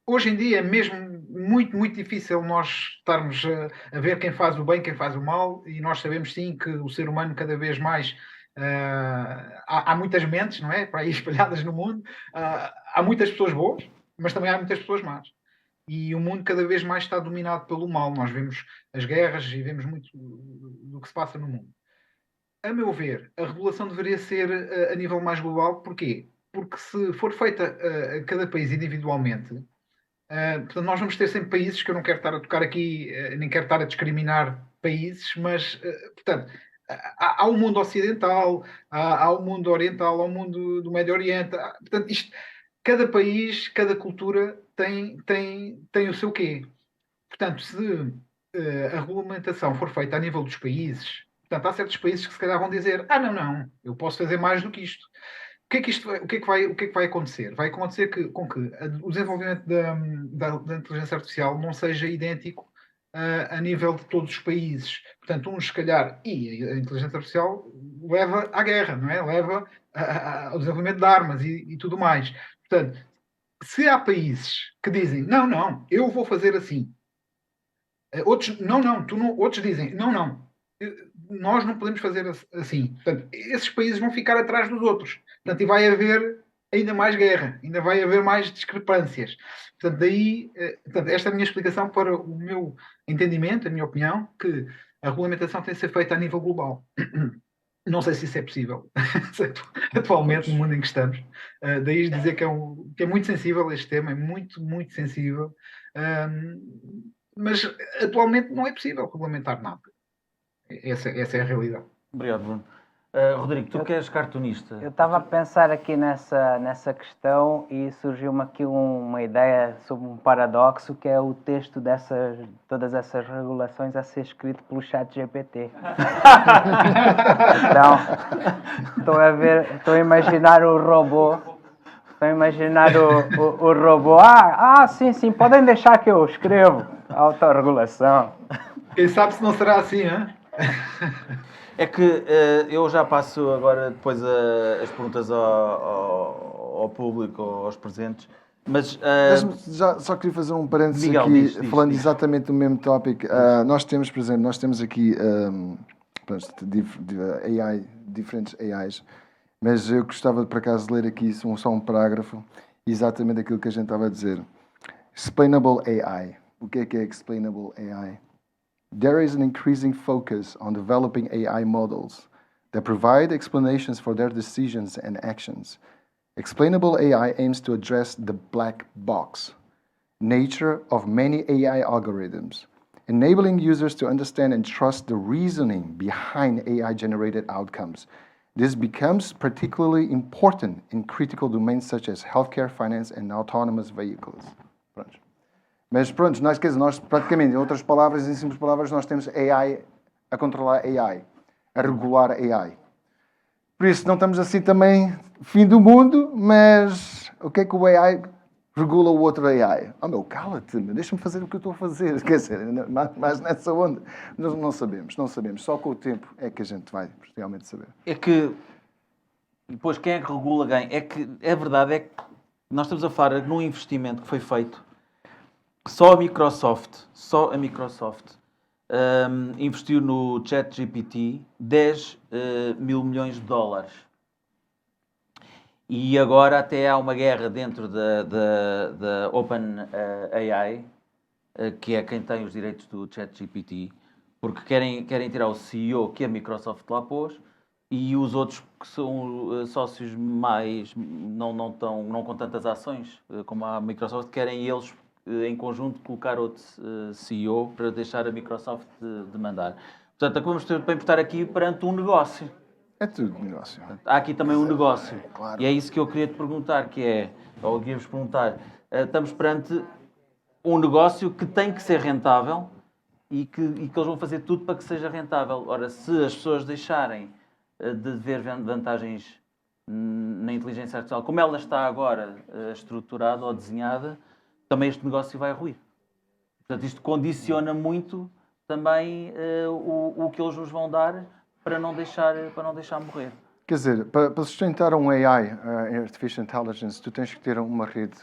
hoje em dia é mesmo muito, muito difícil nós estarmos a ver quem faz o bem, quem faz o mal, e nós sabemos sim que o ser humano cada vez mais há muitas mentes, não é? Para aí espalhadas no mundo, há muitas pessoas boas, mas também há muitas pessoas más. E o mundo cada vez mais está dominado pelo mal. Nós vemos as guerras e vemos muito do que se passa no mundo. A meu ver, a regulação deveria ser a nível mais global. Porquê? Porque se for feita a cada país individualmente, portanto, nós vamos ter sempre países que eu não quero estar a tocar aqui, nem quero estar a discriminar países, mas, portanto, há o mundo ocidental, há o mundo oriental, há o mundo do Médio Oriente. Portanto, cada país, cada cultura tem o seu quê. Portanto, se a regulamentação for feita a nível dos países, portanto, há certos países que se calhar vão dizer: não, eu posso fazer mais do que isto. O que é que vai acontecer? Vai acontecer com que o desenvolvimento da inteligência artificial não seja idêntico a nível de todos os países. Portanto, uns, se calhar, e a inteligência artificial leva à guerra, não é? Leva ao desenvolvimento de armas e tudo mais. Portanto, se há países que dizem: não, eu vou fazer assim. Outros, outros dizem: não, nós não podemos fazer assim. Portanto, esses países vão ficar atrás dos outros. Portanto, e vai haver ainda mais guerra, ainda vai haver mais discrepâncias. Portanto, portanto, esta é a minha explicação para o meu entendimento, a minha opinião, que a regulamentação tem de ser feita a nível global. Não sei se isso é possível atualmente no mundo em que estamos. Daí dizer que é muito sensível este tema, é muito, muito sensível. Mas atualmente não é possível regulamentar nada. Essa é a realidade. Obrigado, Bruno. Rodrigo, tu que és cartunista. Eu estava a pensar aqui nessa questão e surgiu-me aqui uma ideia sobre um paradoxo, que é o texto todas essas regulações a ser escrito pelo chat GPT. Então, estou a imaginar o robô. Estou a imaginar o robô. Sim, podem deixar que eu escrevo. Autorregulação. Quem sabe se não será assim, hein? É que eu já passo agora depois as perguntas ao público, aos presentes, mas... só queria fazer um parênteses Miguel, aqui, diz. falando exatamente do mesmo tópico. Nós temos, por exemplo, aqui AI, diferentes AIs, Mas eu gostava, por acaso, de ler aqui só um parágrafo, exatamente aquilo que a gente estava a dizer. Explainable AI. O que é Explainable AI? There is an increasing focus on developing AI models that provide explanations for their decisions and actions. Explainable AI aims to address the black box nature of many AI algorithms, enabling users to understand and trust the reasoning behind AI-generated outcomes. This becomes particularly important in critical domains such as healthcare, finance, and autonomous vehicles. Pronto. Mas pronto, nós praticamente, em outras palavras, em simples palavras, nós temos AI a controlar AI, a regular AI. Por isso, não estamos assim também fim do mundo, mas o que é que o AI regula o outro AI? Oh meu, cala-te, deixa-me fazer o que eu estou a fazer. Quer dizer, mais nessa onda. Nós não sabemos. Só com o tempo é que a gente vai realmente saber. É que, depois, quem é que regula ganha? É que, é verdade, é que nós estamos a falar num investimento que foi feito. Só a Microsoft investiu no ChatGPT 10 mil milhões de dólares. E agora até há uma guerra dentro da OpenAI, que é quem tem os direitos do ChatGPT, porque querem tirar o CEO que a Microsoft lá pôs e os outros que são sócios mais, não com tantas ações como a Microsoft, querem eles em conjunto colocar outro CEO para deixar a Microsoft de mandar. Portanto, acabamos de estar aqui perante um negócio. É tudo negócio. Há aqui também um negócio. Claro. E é isso que eu queria te perguntar, ou queria-vos perguntar, estamos perante um negócio que tem que ser rentável e que eles vão fazer tudo para que seja rentável. Ora, se as pessoas deixarem de ver vantagens na inteligência artificial, como ela está agora estruturada ou desenhada, também este negócio vai ruir. Portanto, isto condiciona muito também o que eles nos vão dar para não deixar morrer. Quer dizer, para sustentar um AI, Artificial Intelligence, tu tens que ter uma rede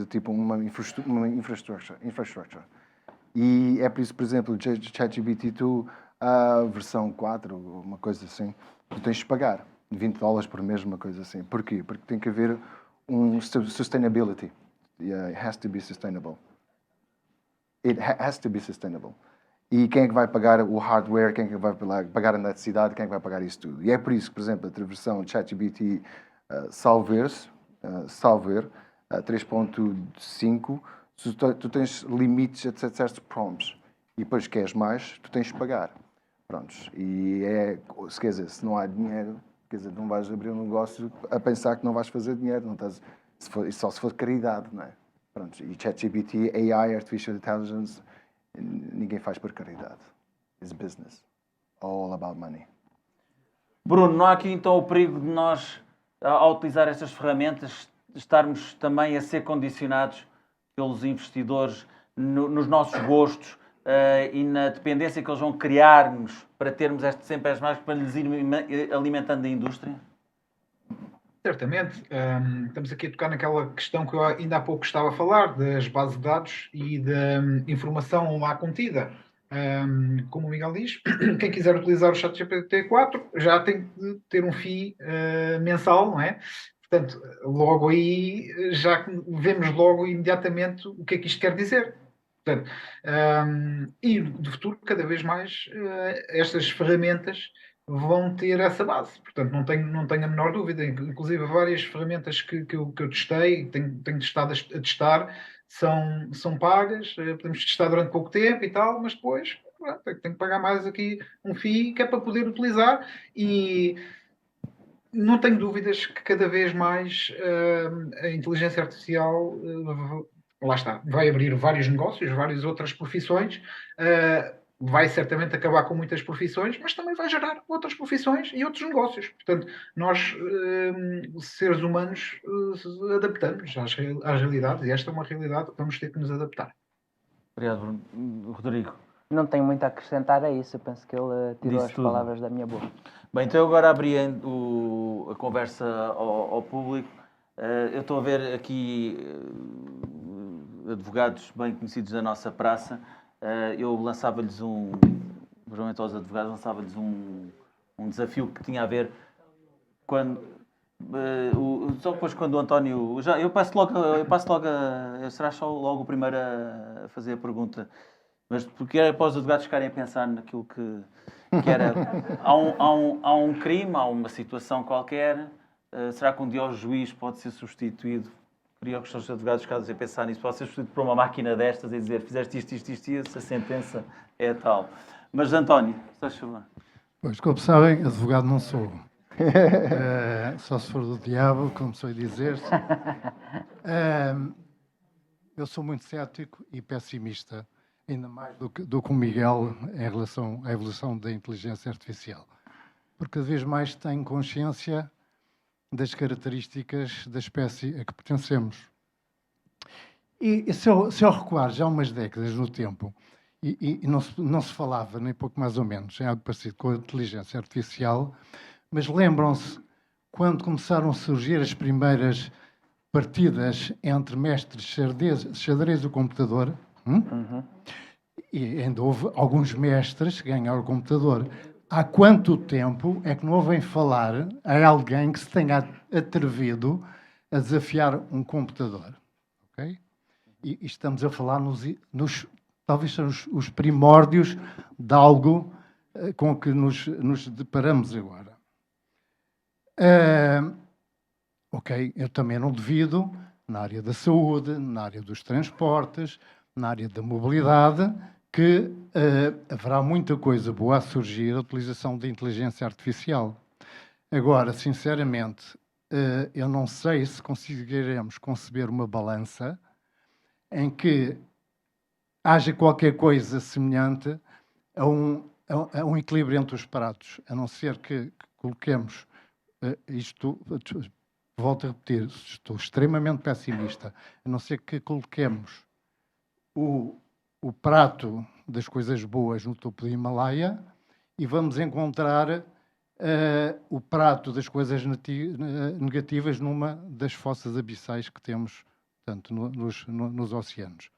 tipo uma infrastructure. E é por isso, por exemplo, o ChatGPT, a versão 4, uma coisa assim, tu tens de pagar $20 por mês, uma coisa assim. Porquê? Porque tem que haver sustainability. It has to be sustainable. E quem é que vai pagar o hardware, quem é que vai pagar a eletricidade, quem é que vai pagar isso tudo? E é por isso que, por exemplo, a versão ChatGPT Salver 3.5, tu tens limites a certos prompts e depois queres mais, tu tens de pagar. Prontos. E quer dizer, se não há dinheiro, quer dizer, não vais abrir um negócio a pensar que não vais fazer dinheiro, não estás, só se for caridade, não é? Prontos. E ChatGPT, AI, Artificial Intelligence, ninguém faz por caridade. It's business. All about money. Bruno, não há aqui então o perigo de nós, ao utilizar estas ferramentas, estarmos também a ser condicionados pelos investidores nos nossos gostos e na dependência que eles vão criar-nos para termos sempre as marcas para lhes ir alimentando a indústria? Certamente. Estamos aqui a tocar naquela questão que eu ainda há pouco estava a falar, das bases de dados e da informação lá contida. Como o Miguel diz, quem quiser utilizar o ChatGPT 4 já tem que ter um FII mensal, não é? Portanto, logo aí já vemos logo imediatamente o que é que isto quer dizer. Portanto, e do futuro, cada vez mais, estas ferramentas vão ter essa base. Portanto, não tenho a menor dúvida. Inclusive, várias ferramentas que eu testei, tenho estado a testar, são pagas, podemos testar durante pouco tempo e tal, mas depois tenho que pagar mais aqui um FII que é para poder utilizar e não tenho dúvidas que cada vez mais a inteligência artificial lá está, vai abrir vários negócios, várias outras profissões, vai certamente acabar com muitas profissões, mas também vai gerar outras profissões e outros negócios. Portanto, nós, seres humanos, adaptamos às realidades e esta é uma realidade que vamos ter que nos adaptar. Obrigado, Bruno. Rodrigo. Não tenho muito a acrescentar a isso. Eu penso que ele tirou Disse as tudo. palavras da minha boca. Bem, então eu agora abri a conversa ao público. Eu estou a ver aqui advogados bem conhecidos da nossa praça. Eu lançava-lhes provavelmente aos advogados, lançava-lhes um desafio que tinha a ver quando, só depois quando o António... eu passo logo será só logo o primeiro a fazer a pergunta. Mas porque era para os advogados ficarem a pensar naquilo que era... há um crime, há uma situação qualquer. Será que um dia o juiz pode ser substituído? Queria que os seus advogados ficassem a pensar nisso. Pode ser substituído por uma máquina destas e dizer fizeste isto, a sentença é tal. Mas, António, estás a chamar? Pois, como sabem, advogado não sou. Só se for do diabo, como sou a dizer. Eu sou muito cético e pessimista, ainda mais do que o Miguel em relação à evolução da inteligência artificial. Porque cada vez mais tenho consciência das características da espécie a que pertencemos. E se eu recuar já umas décadas no tempo, e não se falava, nem pouco mais ou menos, em algo parecido com a inteligência artificial, mas lembram-se quando começaram a surgir as primeiras partidas entre mestres de xadrez do computador, e ainda houve alguns mestres que ganharam o computador. Há quanto tempo é que não ouvem falar a alguém que se tenha atrevido a desafiar um computador? Okay? E estamos a falar talvez sejam os primórdios de algo com que nos deparamos agora. Ok, eu também não duvido, na área da saúde, na área dos transportes, na área da mobilidade, que haverá muita coisa boa a surgir a utilização da inteligência artificial. Agora, sinceramente, eu não sei se conseguiremos conceber uma balança em que haja qualquer coisa semelhante a um equilíbrio entre os pratos, a não ser que coloquemos volto a repetir, estou extremamente pessimista, a não ser que coloquemos o prato das coisas boas no topo do Himalaia e vamos encontrar o prato das coisas negativas numa das fossas abissais que temos, portanto, nos oceanos.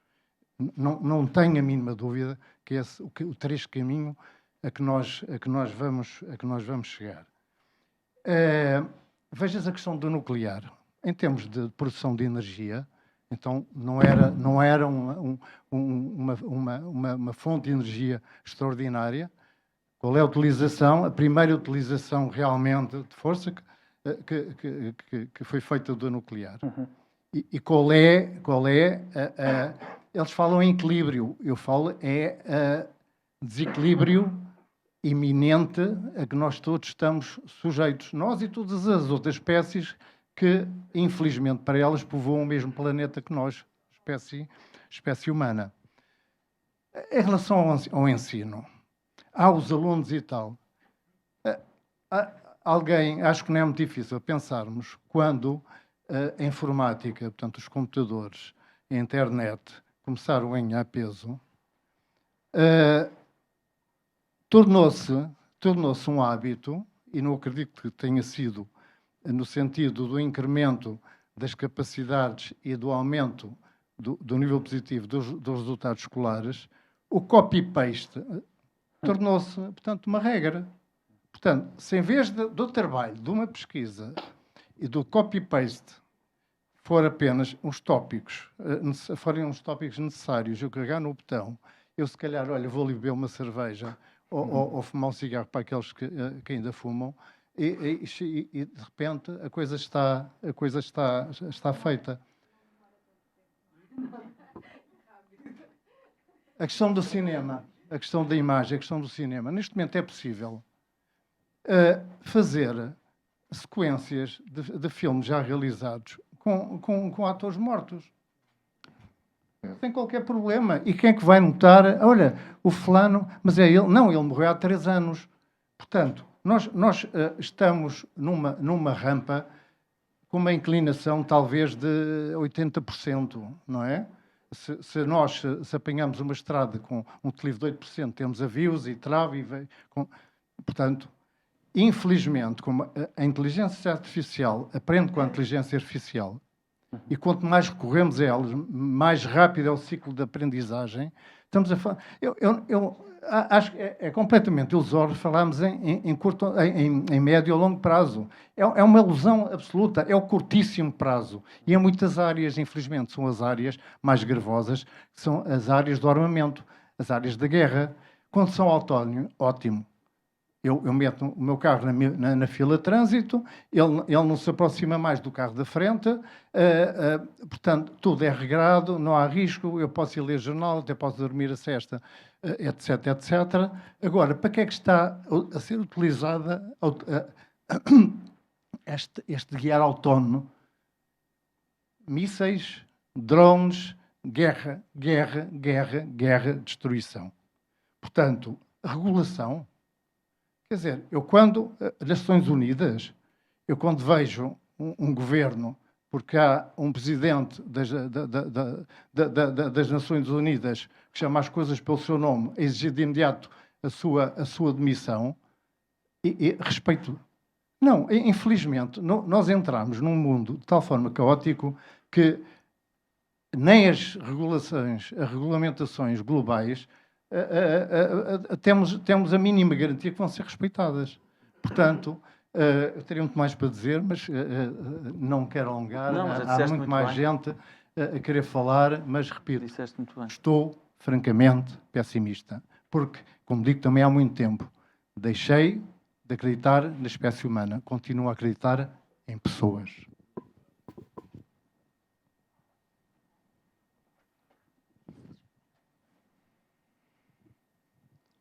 Não tenho a mínima dúvida que esse o trecho caminho a que nós vamos chegar. Vejas a questão do nuclear. Em termos de produção de energia, então não era uma fonte de energia extraordinária. Qual é a utilização? A primeira utilização realmente de força que foi feita do nuclear. E qual é eles falam em equilíbrio, eu falo desequilíbrio iminente a que nós todos estamos sujeitos, nós e todas as outras espécies que, infelizmente para elas, povoam o mesmo planeta que nós, espécie humana. Em relação ao ensino, aos alunos e tal, acho que não é muito difícil pensarmos quando a informática, portanto os computadores, a internet, começaram a ganhar peso, tornou-se um hábito, e não acredito que tenha sido no sentido do incremento das capacidades e do aumento do nível positivo dos resultados escolares, o copy-paste tornou-se, portanto, uma regra. Portanto, se em vez do trabalho, de uma pesquisa e do copy-paste for apenas uns tópicos, forem uns tópicos necessários, eu carregar no botão, eu se calhar, olha, vou ali beber uma cerveja ou fumar um cigarro para aqueles que ainda fumam, e de repente a coisa está feita. A questão do cinema, a questão da imagem, a questão do cinema. Neste momento é possível fazer sequências de filmes já realizados com atores mortos. Sem qualquer problema. E quem é que vai notar? Olha, o fulano, mas é ele. Não, ele morreu há 3 anos. Portanto, nós estamos numa rampa com uma inclinação talvez de 80%, não é? Se nós apanhamos uma estrada com um declive de 8%, temos avios e trave. Portanto, infelizmente, como a inteligência artificial aprende com a inteligência artificial, e quanto mais recorremos a elas, mais rápido é o ciclo de aprendizagem, Estamos a falar... Acho que é completamente ilusório falarmos em médio ou longo prazo. É uma ilusão absoluta, é o curtíssimo prazo. E em muitas áreas, infelizmente, são as áreas mais gravosas, que são as áreas do armamento, as áreas da guerra. Quando são autónomos, ótimo. Eu meto o meu carro na fila de trânsito, ele não se aproxima mais do carro da frente, portanto, tudo é regrado, não há risco, eu posso ir ler jornal, até posso dormir a sesta, etc, etc. Agora, para que é que está a ser utilizada este guiar autónomo? Mísseis, drones, guerra, guerra, guerra, guerra, destruição. Portanto, regulação. Quer dizer, nas Nações Unidas, eu quando vejo um governo, porque há um presidente das Nações Unidas que chama as coisas pelo seu nome, a exigir de imediato a sua demissão, e respeito. Não, infelizmente, nós entramos num mundo de tal forma caótico que nem as regulamentações globais temos a mínima garantia que vão ser respeitadas. Portanto, eu teria muito mais para dizer, mas não quero alongar. Não, mas já Há disseste muito muito mais bem. gente a querer falar, mas repito, Disseste muito bem. estou francamente pessimista. Porque, como digo também há muito tempo, deixei de acreditar na espécie humana, continuo a acreditar em pessoas.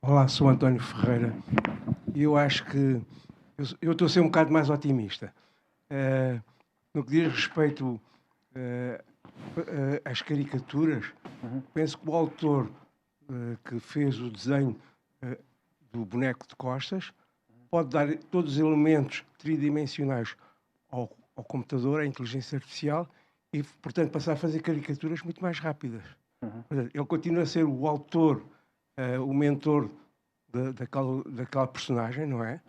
Olá, sou António Ferreira e eu acho que eu estou a ser um bocado mais otimista. No que diz respeito às caricaturas, penso que o autor que fez o desenho do boneco de costas pode dar todos os elementos tridimensionais ao computador, à inteligência artificial, e, portanto, passar a fazer caricaturas muito mais rápidas. Portanto, ele continua a ser o autor, o mentor daquela personagem, não é?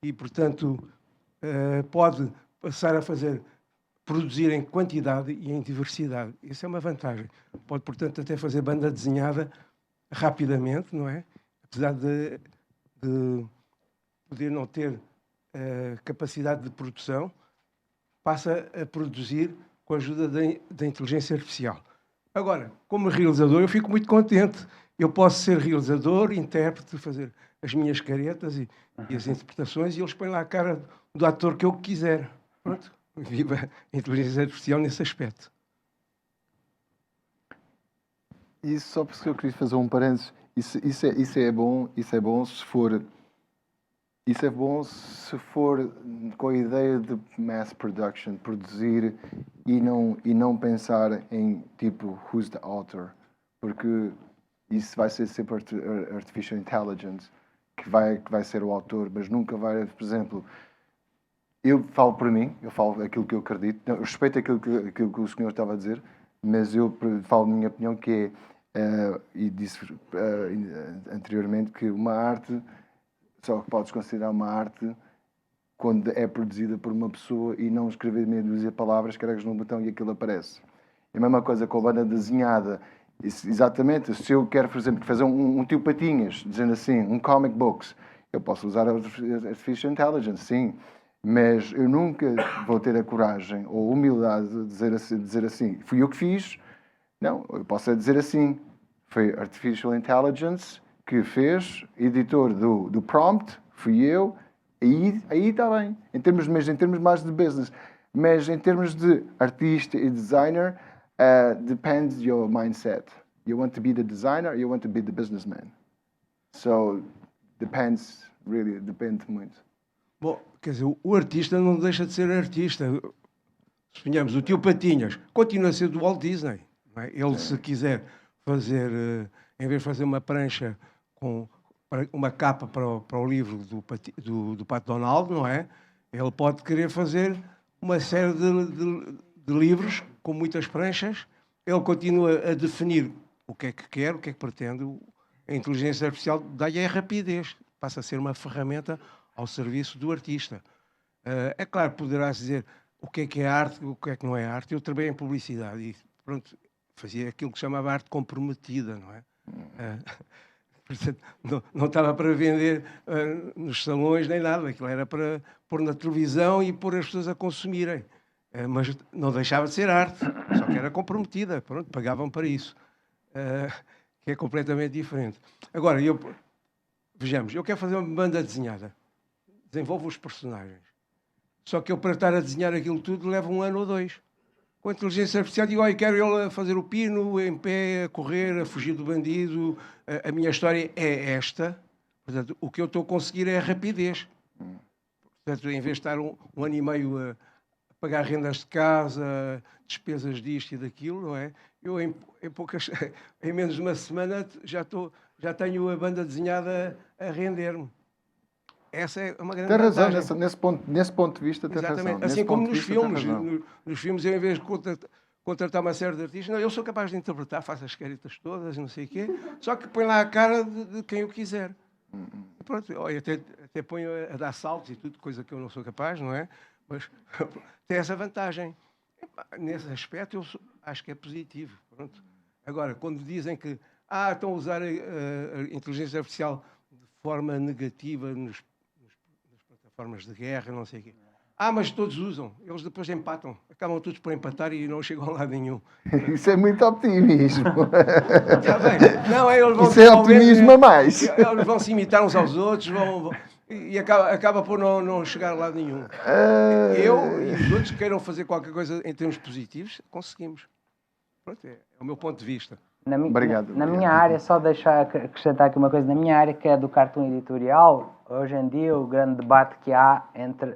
E, portanto, pode passar a produzir em quantidade e em diversidade. Isso é uma vantagem. Pode, portanto, até fazer banda desenhada rapidamente, não é? Apesar de poder não ter capacidade de produção, passa a produzir com a ajuda da inteligência artificial. Agora, como realizador, eu fico muito contente. Eu posso ser realizador, intérprete, fazer as minhas caretas e as interpretações, e eles põem lá a cara do ator que eu quiser. Pronto. Viva a inteligência artificial nesse aspecto. Isso só porque eu queria fazer um parênteses. Isso é bom se for com a ideia de mass production, produzir e não pensar em tipo who's the author, porque isso vai ser sempre artificial intelligence que vai ser o autor, mas nunca vai, por exemplo, eu falo por mim, eu falo aquilo que eu acredito, eu respeito aquilo que o senhor estava a dizer, mas eu falo a minha opinião que é, e disse anteriormente, que uma arte só podes considerar uma arte quando é produzida por uma pessoa e não escrever meia dúzia de palavras, carregas num botão e aquilo aparece. É a mesma coisa com a banda desenhada. Exatamente, se eu quero, por exemplo, fazer um tio Patinhas, dizendo assim, um comic books, eu posso usar a Artificial Intelligence, sim, mas eu nunca vou ter a coragem ou a humildade de dizer assim, fui eu que fiz. Não, eu posso dizer assim, foi Artificial Intelligence que fez, editor do prompt, fui eu, aí está bem, mas em termos mais de business. Mas em termos de artista e designer, depends your mindset. You want to be the designer, you want to be the businessman. So, depende muito. Bom, quer dizer, o artista não deixa de ser artista. Suponhamos, o tio Patinhas continua a ser do Walt Disney. Não é? Ele, se quiser fazer, em vez de fazer uma prancha com uma capa para o livro do Pato Donald, não é? Ele pode querer fazer uma série de livros com muitas pranchas. Ele continua a definir o que é que quer, o que é que pretende. A inteligência artificial dá-lhe a rapidez. Passa a ser uma ferramenta ao serviço do artista. É claro, poderás dizer o que é arte, o que é que não é arte. Eu trabalhei em publicidade e, pronto, fazia aquilo que chamava arte comprometida, não é? Portanto, não estava para vender nos salões nem nada. Aquilo era para pôr na televisão e pôr as pessoas a consumirem. Mas não deixava de ser arte, só que era comprometida. Pronto, pagavam para isso. Que é completamente diferente. Agora, vejamos, eu quero fazer uma banda desenhada. Desenvolvo os personagens. Só que eu, para estar a desenhar aquilo tudo, leva 1 ano ou 2. Com a inteligência artificial, digo, olha, quero ele a fazer o pino, em pé, a correr, a fugir do bandido. A minha história é esta. Portanto, o que eu estou a conseguir é a rapidez. Portanto, em vez de estar um ano e meio a pagar rendas de casa, despesas disto e daquilo, não é? Eu, em menos de uma semana, já tenho a banda desenhada a render-me. Essa é uma grande Tem razão, vantagem. nesse ponto de vista, tem razão. Exatamente. Nesse Assim como ponto de nos vista, tem filmes. razão. Nos filmes, eu, em vez de contratar uma série de artistas, não, eu sou capaz de interpretar, faço as caretas todas, não sei o quê, só que põe lá a cara de quem eu quiser. E pronto, olha, até ponho a dar saltos e tudo, coisa que eu não sou capaz, não é? Mas tem essa vantagem. Nesse aspecto, eu acho que é positivo. Pronto. Agora, quando dizem que estão a usar a inteligência artificial de forma negativa nas plataformas de guerra, não sei o quê. Mas todos usam. Eles depois empatam. Acabam todos por empatar e não chegam a lado nenhum. Isso é muito optimismo. Está bem. Não, eles vão Isso é optimismo a mais. Eles vão se imitar uns aos outros e acaba por não chegar a lado nenhum. Eu e os outros que queiram fazer qualquer coisa em termos positivos, conseguimos. Pronto, é o meu ponto de vista. Obrigado. Na minha área, só deixar acrescentar aqui uma coisa, na minha área, que é do cartoon editorial, hoje em dia o grande debate que há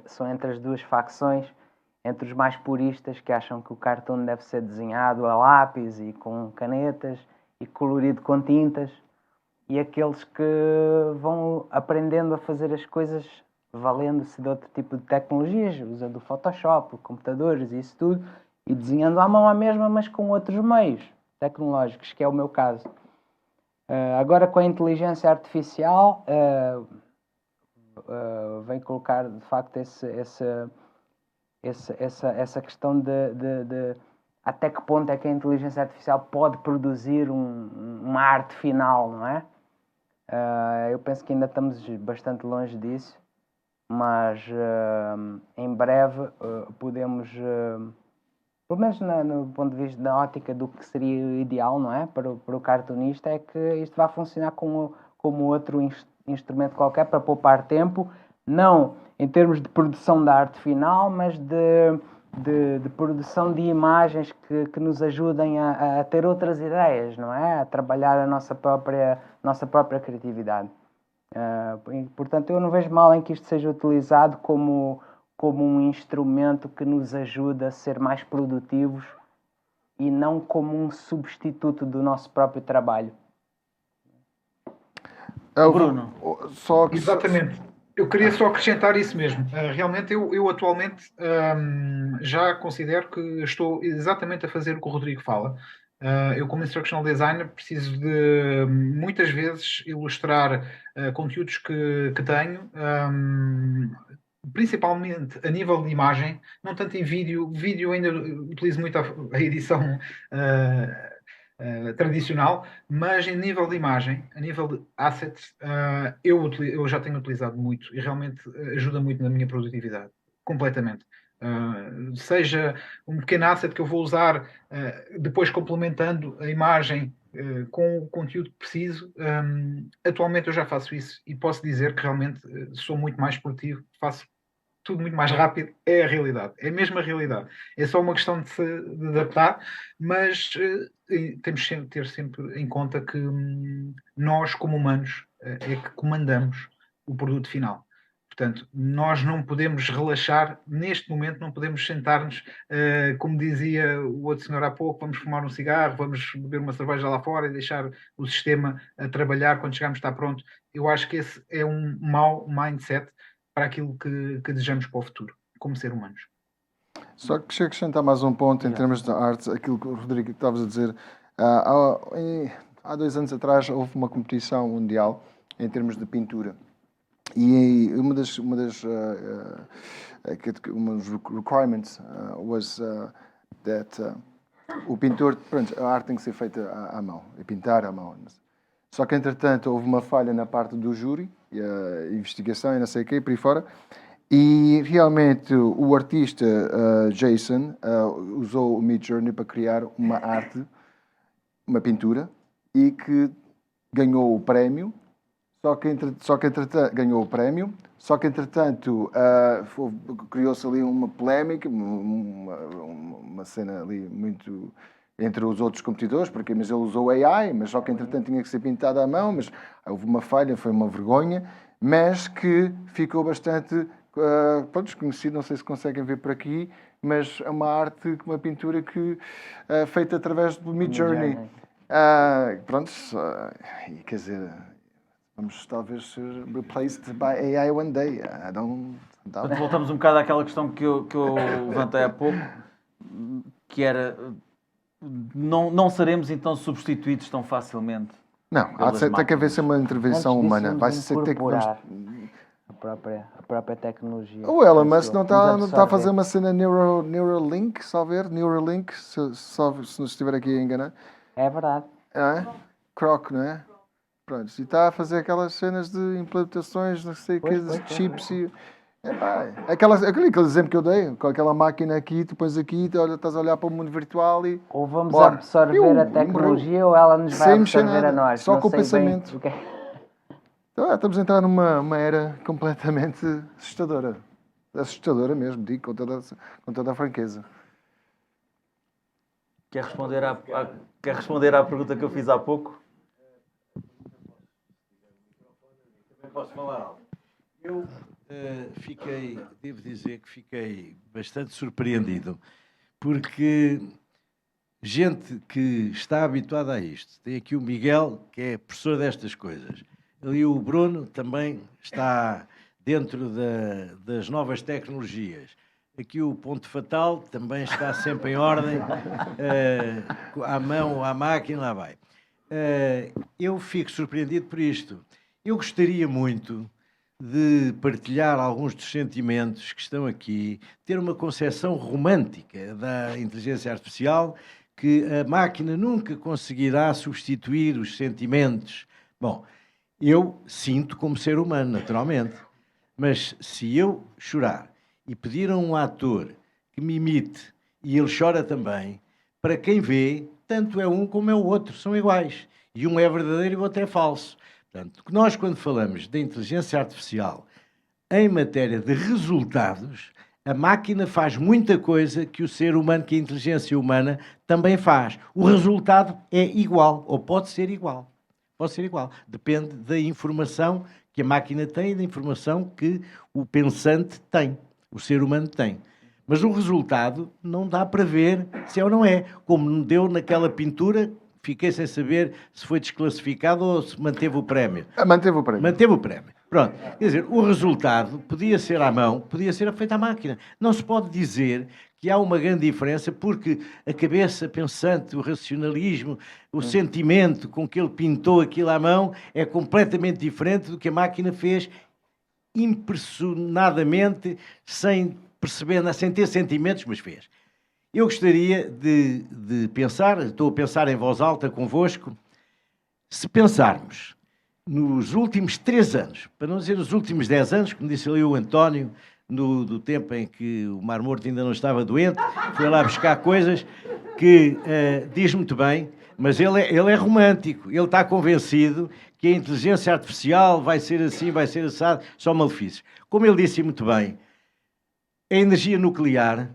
são entre as duas facções, entre os mais puristas, que acham que o cartoon deve ser desenhado a lápis e com canetas e colorido com tintas, e aqueles que vão aprendendo a fazer as coisas valendo-se de outro tipo de tecnologias, usando o Photoshop, computadores e isso tudo, e desenhando à mão à mesma, mas com outros meios tecnológicos, que é o meu caso. Agora, com a inteligência artificial, vem colocar, de facto, essa questão de até que ponto é que a inteligência artificial pode produzir uma arte final, não é? Eu penso que ainda estamos bastante longe disso, mas em breve podemos... pelo menos no ponto de vista da ótica do que seria o ideal, não é? Para o cartunista, é que isto vai funcionar como outro instrumento qualquer para poupar tempo, não em termos de produção da arte final, mas de produção de imagens que nos ajudem a ter outras ideias, não é? A trabalhar a nossa própria criatividade. Portanto, eu não vejo mal em que isto seja utilizado como um instrumento que nos ajuda a ser mais produtivos e não como um substituto do nosso próprio trabalho. Bruno. Exatamente. Eu queria só acrescentar isso mesmo. Realmente, eu atualmente já considero que estou exatamente a fazer o que o Rodrigo fala. Eu, como instructional designer, preciso de muitas vezes ilustrar conteúdos que tenho, principalmente a nível de imagem, não tanto em vídeo. Vídeo ainda utilizo muito a edição tradicional, mas em nível de imagem, a nível de assets, eu já tenho utilizado muito e realmente ajuda muito na minha produtividade, completamente. Seja um pequeno asset que eu vou usar, depois complementando a imagem com o conteúdo que preciso. Atualmente eu já faço isso e posso dizer que realmente sou muito mais produtivo, faço tudo muito mais rápido. É a realidade, é mesmo a realidade. É só uma questão de adaptar, mas temos de ter sempre em conta que nós, como humanos, é que comandamos o produto final. Portanto, nós não podemos relaxar neste momento, não podemos sentar-nos, como dizia o outro senhor há pouco, vamos fumar um cigarro, vamos beber uma cerveja lá fora e deixar o sistema a trabalhar quando chegarmos está pronto. Eu acho que esse é um mau mindset para aquilo que desejamos para o futuro, como ser humanos. Só que chego a acrescentar mais um ponto em termos de artes, aquilo que o Rodrigo estavas a dizer. Há 2 anos atrás houve uma competição mundial em termos de pintura. E uma das requirements was that o pintor, pronto, a arte tem que ser feita à mão, e pintar à mão. Só que, entretanto, houve uma falha na parte do júri, e a investigação e não sei o quê, e por aí fora. E realmente o artista Jason usou o Midjourney para criar uma arte, uma pintura, e que ganhou o prémio. Ganhou o prémio, só que entretanto criou-se ali uma polémica, uma cena ali muito entre os outros competidores, porque mas ele usou AI, mas só que entretanto tinha que ser pintado à mão, mas houve uma falha, foi uma vergonha, mas que ficou bastante desconhecido, não sei se conseguem ver por aqui, mas é uma arte, uma pintura que feita através do Midjourney. Quer dizer, vamos talvez ser replaced by AI one day. I don't doubt. Portanto, voltamos um bocado àquela questão que eu levantei há pouco, que era não seremos então substituídos tão facilmente. Não, tem que haver sempre uma intervenção Antes disso, humana. vamos Vai ser ter que incorporar a própria tecnologia. O Elon Musk não Nos está a absorver. fazer uma cena Neuralink, só ver? Neuralink, se não estiver aqui a enganar. É verdade. É? Croc, não é? Pronto, e está a fazer aquelas cenas de implementações, não sei o que, de chips e... aquele exemplo que eu dei, com aquela máquina aqui, tu pões aqui, estás a olhar para o mundo virtual e... Ou vamos Bora. absorver a tecnologia ou ela nos vai Sem mexer absorver a nada, nós. só Não com o sei bem pensamento. o que é. Então, estamos a entrar numa era completamente assustadora. Assustadora mesmo, digo, com toda a franqueza. Quer responder à pergunta que eu fiz há pouco? Posso falar algo? Eu devo dizer que fiquei bastante surpreendido, porque gente que está habituada a isto, tem aqui o Miguel, que é professor destas coisas, ali o Bruno também está dentro das novas tecnologias. Aqui o Ponto Fatal também está sempre em ordem, à mão, à máquina, lá vai. Eu fico surpreendido por isto. Eu gostaria muito de partilhar alguns dos sentimentos que estão aqui, ter uma concepção romântica da inteligência artificial, que a máquina nunca conseguirá substituir os sentimentos. Bom, eu sinto como ser humano, naturalmente, mas se eu chorar e pedir a um ator que me imite e ele chora também, para quem vê, tanto é um como é o outro, são iguais. E um é verdadeiro e o outro é falso. Portanto, nós, quando falamos de inteligência artificial em matéria de resultados, a máquina faz muita coisa que o ser humano, que a inteligência humana, também faz. O resultado é igual, ou pode ser igual. Pode ser igual. Depende da informação que a máquina tem e da informação que o pensante tem, o ser humano tem. Mas o resultado não dá para ver se é ou não é. Como deu naquela pintura, fiquei sem saber se foi desclassificado ou se manteve o prémio. Manteve o prémio. Manteve o prémio. Pronto. Quer dizer, o resultado podia ser à mão, podia ser feito à máquina. Não se pode dizer que há uma grande diferença porque a cabeça pensante, o racionalismo, o sentimento com que ele pintou aquilo à mão é completamente diferente do que a máquina fez impressionadamente, sem perceber, sem ter sentimentos, mas fez. Eu gostaria de pensar, estou a pensar em voz alta convosco, se pensarmos nos últimos 3 anos, para não dizer nos últimos 10 anos, como disse ali o António, do tempo em que o Mar Morto ainda não estava doente, foi lá buscar coisas que diz muito bem, mas ele é romântico, ele está convencido que a inteligência artificial vai ser assim, vai ser assado, só malefícios. Como ele disse muito bem, a energia nuclear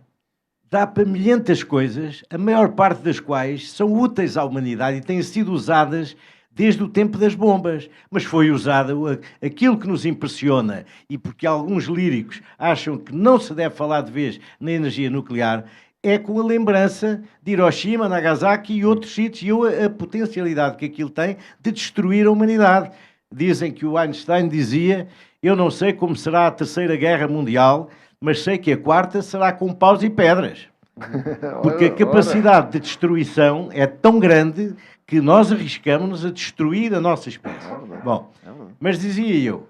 dá para milhentas coisas, a maior parte das quais são úteis à humanidade e têm sido usadas desde o tempo das bombas, mas foi usado aquilo que nos impressiona e porque alguns líricos acham que não se deve falar de vez na energia nuclear, é com a lembrança de Hiroshima, Nagasaki e outros sítios e a potencialidade que aquilo tem de destruir a humanidade. Dizem que o Einstein dizia: eu não sei como será a Terceira Guerra Mundial, mas sei que a quarta será com paus e pedras. Porque a capacidade de destruição é tão grande que nós arriscamos-nos a destruir a nossa espécie. Bom, mas dizia eu,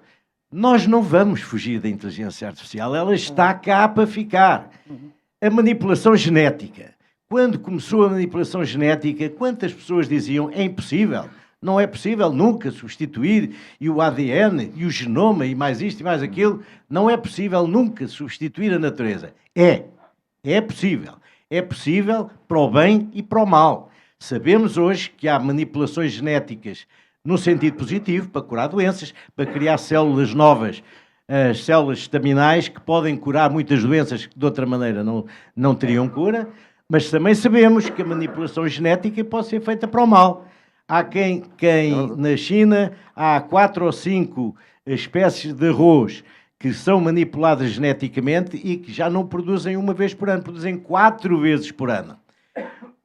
nós não vamos fugir da inteligência artificial, ela está cá para ficar. A manipulação genética. Quando começou a manipulação genética, quantas pessoas diziam é impossível? Não é possível nunca substituir, e o ADN, e o genoma, e mais isto e mais aquilo, não é possível nunca substituir a natureza. É possível. É possível para o bem e para o mal. Sabemos hoje que há manipulações genéticas no sentido positivo, para curar doenças, para criar células novas, as células estaminais, que podem curar muitas doenças que de outra maneira não teriam cura, mas também sabemos que a manipulação genética pode ser feita para o mal. Há quem na China, há 4 ou 5 espécies de arroz que são manipuladas geneticamente e que já não produzem uma vez por ano, produzem 4 vezes por ano.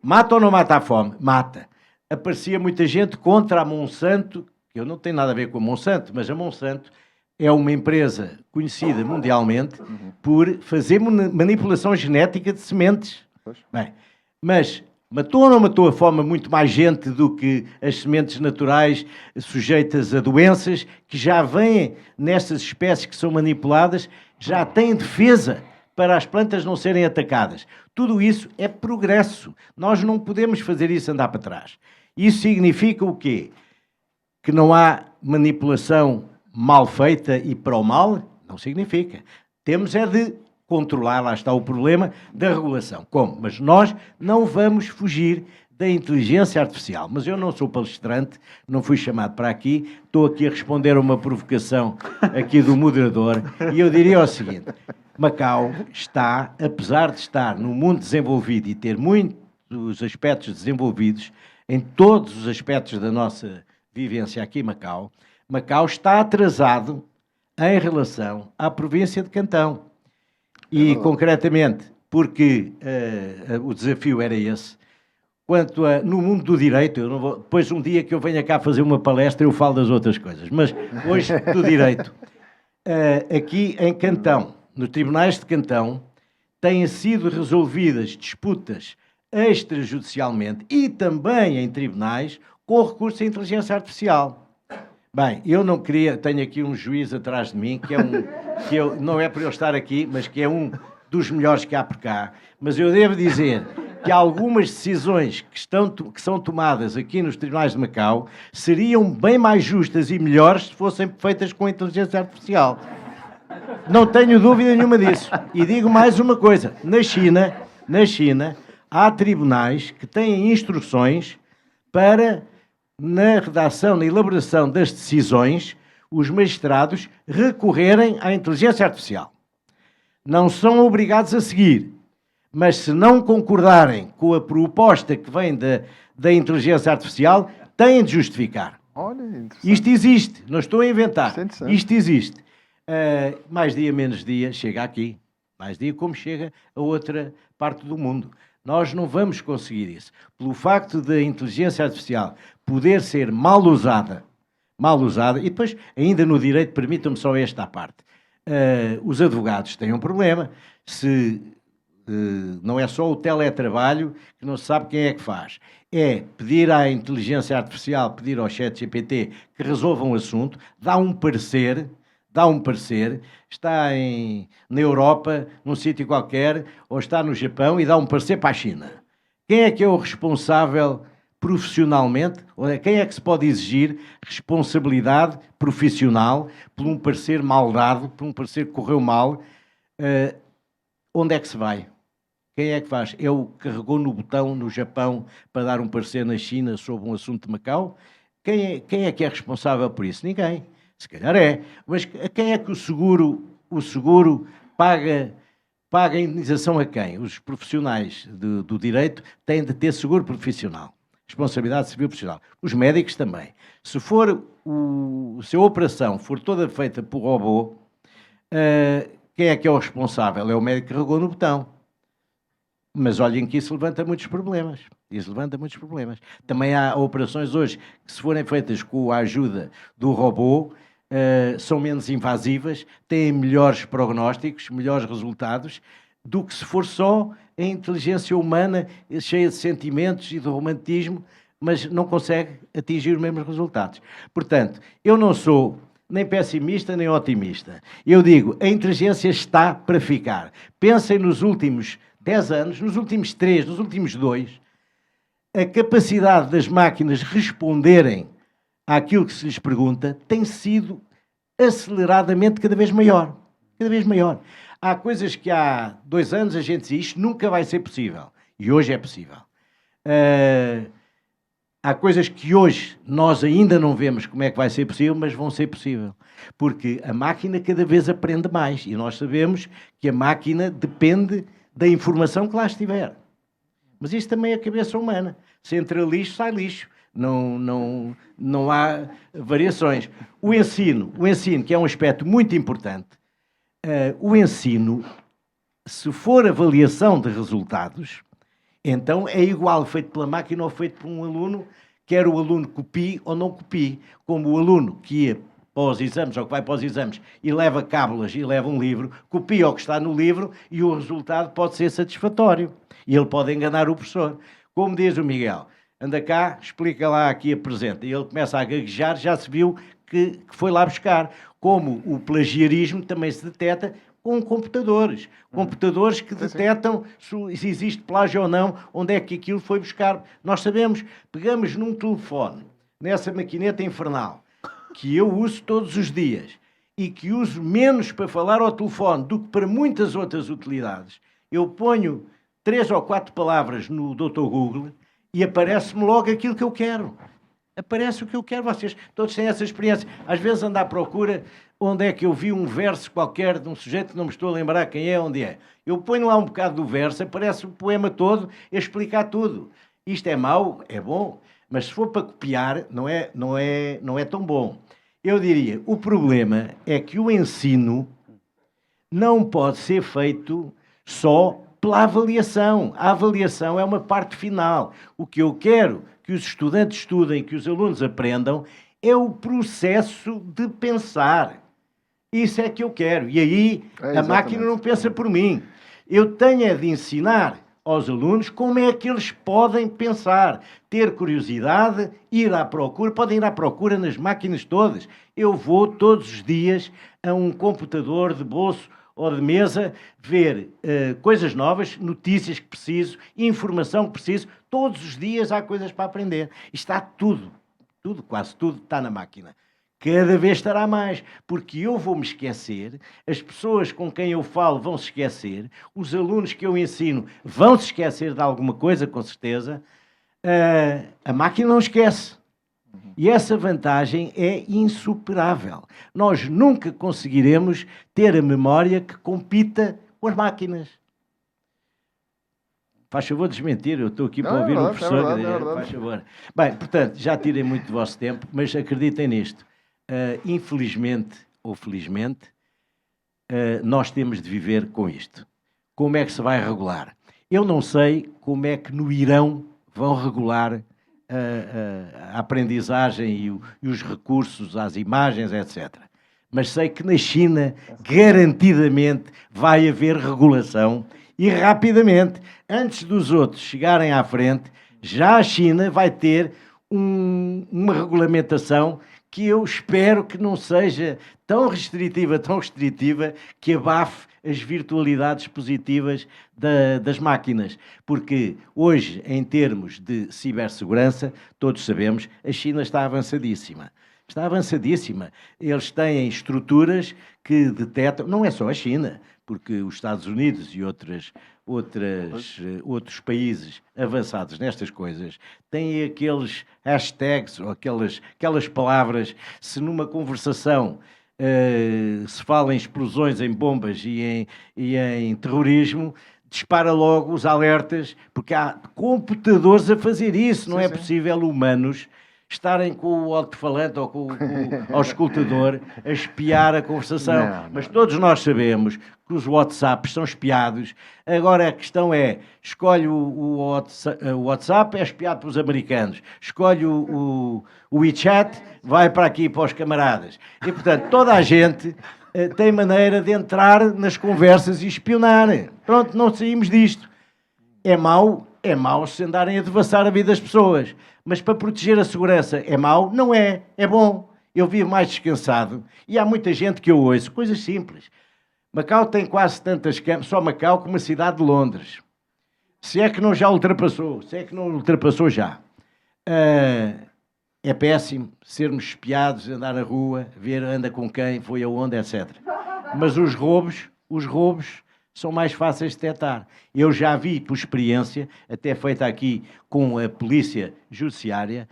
Mata ou não mata a fome? Mata. Aparecia muita gente contra a Monsanto, que eu não tenho nada a ver com a Monsanto, mas a Monsanto é uma empresa conhecida mundialmente por fazer manipulação genética de sementes. Bem, mas matou ou não matou a fome muito mais gente do que as sementes naturais sujeitas a doenças que já vêm nestas espécies que são manipuladas, já têm defesa para as plantas não serem atacadas. Tudo isso é progresso. Nós não podemos fazer isso andar para trás. Isso significa o quê? Que não há manipulação mal feita e para o mal? Não significa. Temos é de controlar, lá está o problema, da regulação. Como? Mas nós não vamos fugir da inteligência artificial. Mas eu não sou palestrante, não fui chamado para aqui, estou aqui a responder a uma provocação aqui do moderador, e eu diria o seguinte: Macau está, apesar de estar no mundo desenvolvido e ter muitos aspectos desenvolvidos, em todos os aspectos da nossa vivência aqui em Macau, Macau está atrasado em relação à província de Cantão. E, concretamente, porque o desafio era esse, quanto a, no mundo do direito, eu não vou, depois um dia que eu venha cá fazer uma palestra eu falo das outras coisas, mas hoje do direito, aqui em Cantão, nos tribunais de Cantão, têm sido resolvidas disputas extrajudicialmente e também em tribunais com recurso à inteligência artificial. Bem, eu não queria, tenho aqui um juiz atrás de mim, não é para eu estar aqui, mas que é um dos melhores que há por cá, mas eu devo dizer que algumas decisões que são tomadas aqui nos tribunais de Macau seriam bem mais justas e melhores se fossem feitas com inteligência artificial. Não tenho dúvida nenhuma disso. E digo mais uma coisa, na China há tribunais que têm instruções para, na redação, na elaboração das decisões, os magistrados recorrerem à inteligência artificial. Não são obrigados a seguir, mas se não concordarem com a proposta que vem da inteligência artificial, têm de justificar. Olha, interessante. Isto existe, não estou a inventar. Isto Existe. Mais dia, menos dia, chega aqui. Mais dia, como chega a outra parte do mundo. Nós não vamos conseguir isso. Pelo facto da inteligência artificial poder ser mal usada, e depois, ainda no direito, permitam-me só esta parte. Os advogados têm um problema. Se não é só o teletrabalho, que não se sabe quem é que faz. É pedir à inteligência artificial, pedir ao ChatGPT que resolva um assunto, dá um parecer, está na Europa, num sítio qualquer, ou está no Japão e dá um parecer para a China. Quem é que é o responsável profissionalmente? Quem é que se pode exigir responsabilidade profissional por um parecer mal dado, por um parecer que correu mal? Onde é que se vai? Quem é que faz? É o que carregou no botão no Japão para dar um parecer na China sobre um assunto de Macau? Quem é que é responsável por isso? Ninguém. Se calhar é. Mas quem é que o seguro paga a indenização a quem? Os profissionais do direito têm de ter seguro profissional. Responsabilidade civil profissional. Os médicos também. Se a operação for toda feita por robô, quem é que é o responsável? É o médico que carregou no botão. Mas olhem que isso levanta muitos problemas. Também há operações hoje que, se forem feitas com a ajuda do robô, são menos invasivas, têm melhores prognósticos, melhores resultados, do que se for só a inteligência humana cheia de sentimentos e de romantismo, mas não consegue atingir os mesmos resultados. Portanto, eu não sou nem pessimista nem otimista. Eu digo, a inteligência está para ficar. Pensem nos últimos 10 anos, nos últimos 3, nos últimos 2, a capacidade das máquinas responderem àquilo que se lhes pergunta tem sido aceleradamente cada vez maior. Cada vez maior. Há coisas que há 2 anos a gente dizia isto nunca vai ser possível. E hoje é possível. Há coisas que hoje nós ainda não vemos como é que vai ser possível, mas vão ser possível. Porque a máquina cada vez aprende mais. E nós sabemos que a máquina depende da informação que lá estiver. Mas isso também é a cabeça humana. Se entra lixo, sai lixo. Não há variações. O ensino, que é um aspecto muito importante, o ensino, se for avaliação de resultados, então é igual feito pela máquina ou feito por um aluno, quer o aluno copie ou não copie. Como o aluno que ia para os exames ou que vai para os exames e leva cábulas e leva um livro, copia o que está no livro e o resultado pode ser satisfatório. E ele pode enganar o professor. Como diz o Miguel, anda cá, explica lá aqui, apresenta. E ele começa a gaguejar, já se viu que foi lá buscar. Como o plagiarismo também se detecta com computadores. Computadores que detectam se existe plágio ou não, onde é que aquilo foi buscar. Nós sabemos, pegamos num telefone, nessa maquineta infernal, que eu uso todos os dias e que uso menos para falar ao telefone do que para muitas outras utilidades. Eu ponho 3 ou 4 palavras no Dr. Google e aparece-me logo aquilo que eu quero. Aparece o que eu quero. Vocês todos têm essa experiência. Às vezes ando à procura onde é que eu vi um verso qualquer de um sujeito que não me estou a lembrar quem é, onde é. Eu ponho lá um bocado do verso, aparece o poema todo a explicar tudo. Isto é mau? É bom. Mas se for para copiar, não é tão bom. Eu diria, o problema é que o ensino não pode ser feito só pela avaliação. A avaliação é uma parte final. O que eu quero que os estudantes estudem, que os alunos aprendam, é o processo de pensar. Isso é que eu quero. E aí a máquina não pensa por mim. Eu tenho de ensinar aos alunos como é que eles podem pensar, ter curiosidade, ir à procura. Podem ir à procura nas máquinas todas. Eu vou todos os dias a um computador de bolso ou de mesa, ver coisas novas, notícias que preciso, informação que preciso. Todos os dias há coisas para aprender. E está tudo, quase tudo está na máquina. Cada vez estará mais, porque eu vou-me esquecer, as pessoas com quem eu falo vão se esquecer, os alunos que eu ensino vão se esquecer de alguma coisa, com certeza. A máquina não esquece. E essa vantagem é insuperável. Nós nunca conseguiremos ter a memória que compita com as máquinas. Faz favor de desmentir, eu estou aqui para ouvir o professor. Faz favor. Bem, portanto, já tirei muito do vosso tempo, mas acreditem nisto. Infelizmente ou felizmente, nós temos de viver com isto. Como é que se vai regular? Eu não sei como é que no Irão vão regular a aprendizagem e os recursos às imagens, etc. Mas sei que na China, garantidamente, vai haver regulação e rapidamente, antes dos outros chegarem à frente, já a China vai ter uma regulamentação que eu espero que não seja tão restritiva, que abafe as virtualidades positivas das máquinas. Porque hoje, em termos de cibersegurança, todos sabemos, a China está avançadíssima. Está avançadíssima. Eles têm estruturas que detectam, não é só a China, porque os Estados Unidos e outros países avançados nestas coisas têm aqueles hashtags ou aquelas palavras. Se numa conversação se fala em explosões, em bombas e em terrorismo, dispara logo os alertas, porque há computadores a fazer isso. Não é possível humanos estarem com o alto-falante ou com o auscultador a espiar a conversação. Não. Mas todos nós sabemos que os WhatsApps são espiados. Agora a questão é, escolhe o WhatsApp, é espiado pelos americanos. Escolhe o WeChat, vai para aqui, para os camaradas. E, portanto, toda a gente tem maneira de entrar nas conversas e espionar. Pronto, não saímos disto. É mau se andarem a devassar a vida das pessoas. Mas para proteger a segurança é mau? Não é. É bom. Eu vivo mais descansado. E há muita gente que eu ouço, coisas simples. Macau tem quase tantas câmaras, só Macau, como a cidade de Londres. Se é que não já ultrapassou. Se é que não ultrapassou já. é péssimo sermos espiados, andar na rua, ver anda com quem, foi aonde, etc. Mas os roubos são mais fáceis de detectar. Eu já vi, por experiência, até feita aqui com a polícia judiciária,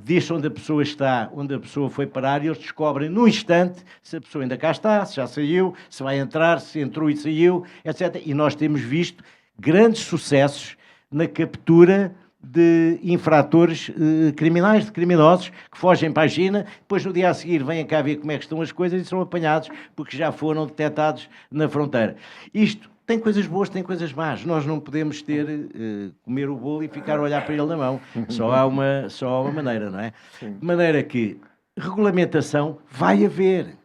diz onde a pessoa está, onde a pessoa foi parar, e eles descobrem no instante se a pessoa ainda cá está, se já saiu, se vai entrar, se entrou e saiu, etc. E nós temos visto grandes sucessos na captura de infratores criminais, de criminosos, que fogem para a China, depois no dia a seguir vêm cá ver como é que estão as coisas e são apanhados porque já foram detectados na fronteira. Isto tem coisas boas, tem coisas más. Nós não podemos comer o bolo e ficar a olhar para ele na mão. Só há uma maneira, não é? De maneira que regulamentação vai haver.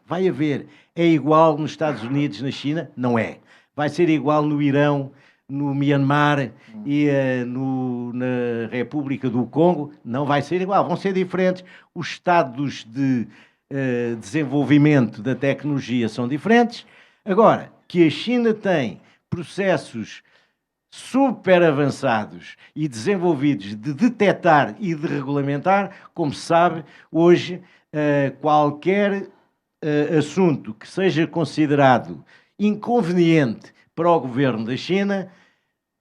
É igual nos Estados Unidos, na China? Não é. Vai ser igual no Irão, no Myanmar e na República do Congo? Não vai ser igual, vão ser diferentes. Os estados de desenvolvimento da tecnologia são diferentes. Agora, que a China tem processos super avançados e desenvolvidos de detectar e de regulamentar, como se sabe, hoje qualquer assunto que seja considerado inconveniente para o governo da China,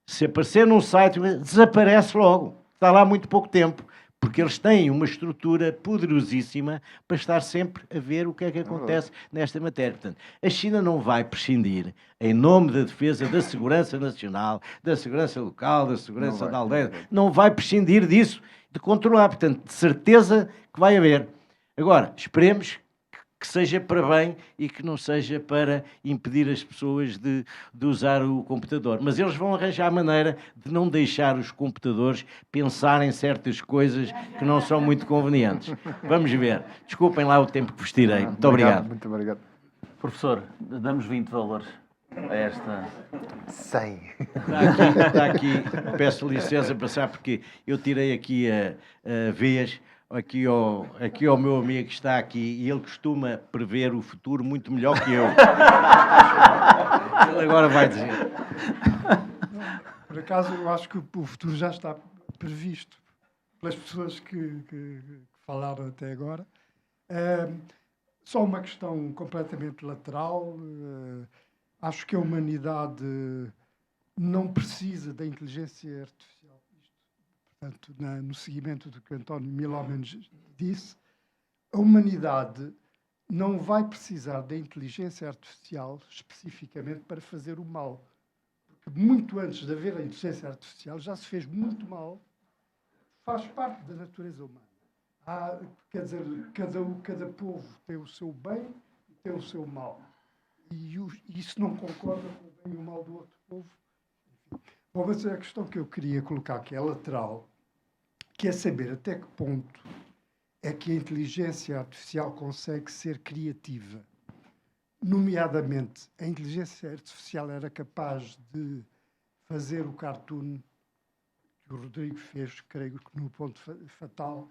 se aparecer num site, desaparece logo. Está lá há muito pouco tempo. Porque eles têm uma estrutura poderosíssima para estar sempre a ver o que é que acontece nesta matéria. Portanto, a China não vai prescindir, em nome da defesa da segurança nacional, da segurança local, da segurança da aldeia, não vai prescindir disso, de controlar. Portanto, de certeza que vai haver. Agora, esperemos que seja para bem e que não seja para impedir as pessoas de usar o computador. Mas eles vão arranjar a maneira de não deixar os computadores pensarem certas coisas que não são muito convenientes. Vamos ver. Desculpem lá o tempo que vos tirei. Muito obrigado. Muito obrigado. Professor, damos 20 valores a esta... 100. Está aqui, peço licença para passar, porque eu tirei aqui a vez... Aqui ao meu amigo que está aqui, e ele costuma prever o futuro muito melhor que eu. Ele agora vai dizer. Por acaso, eu acho que o futuro já está previsto pelas pessoas que falaram até agora. Só uma questão completamente lateral. Acho que a humanidade não precisa da inteligência artificial. Portanto, no seguimento do que António Milómenos disse, a humanidade não vai precisar da inteligência artificial especificamente para fazer o mal. Porque muito antes de haver a inteligência artificial já se fez muito mal. Faz parte da natureza humana. Quer dizer, cada povo tem o seu bem e tem o seu mal. E isso não concorda com o bem e o mal do outro povo. Bom, mas a questão que eu queria colocar, que é lateral, que é saber até que ponto é que a inteligência artificial consegue ser criativa. Nomeadamente, a inteligência artificial era capaz de fazer o cartoon que o Rodrigo fez, creio que no Ponto Fatal,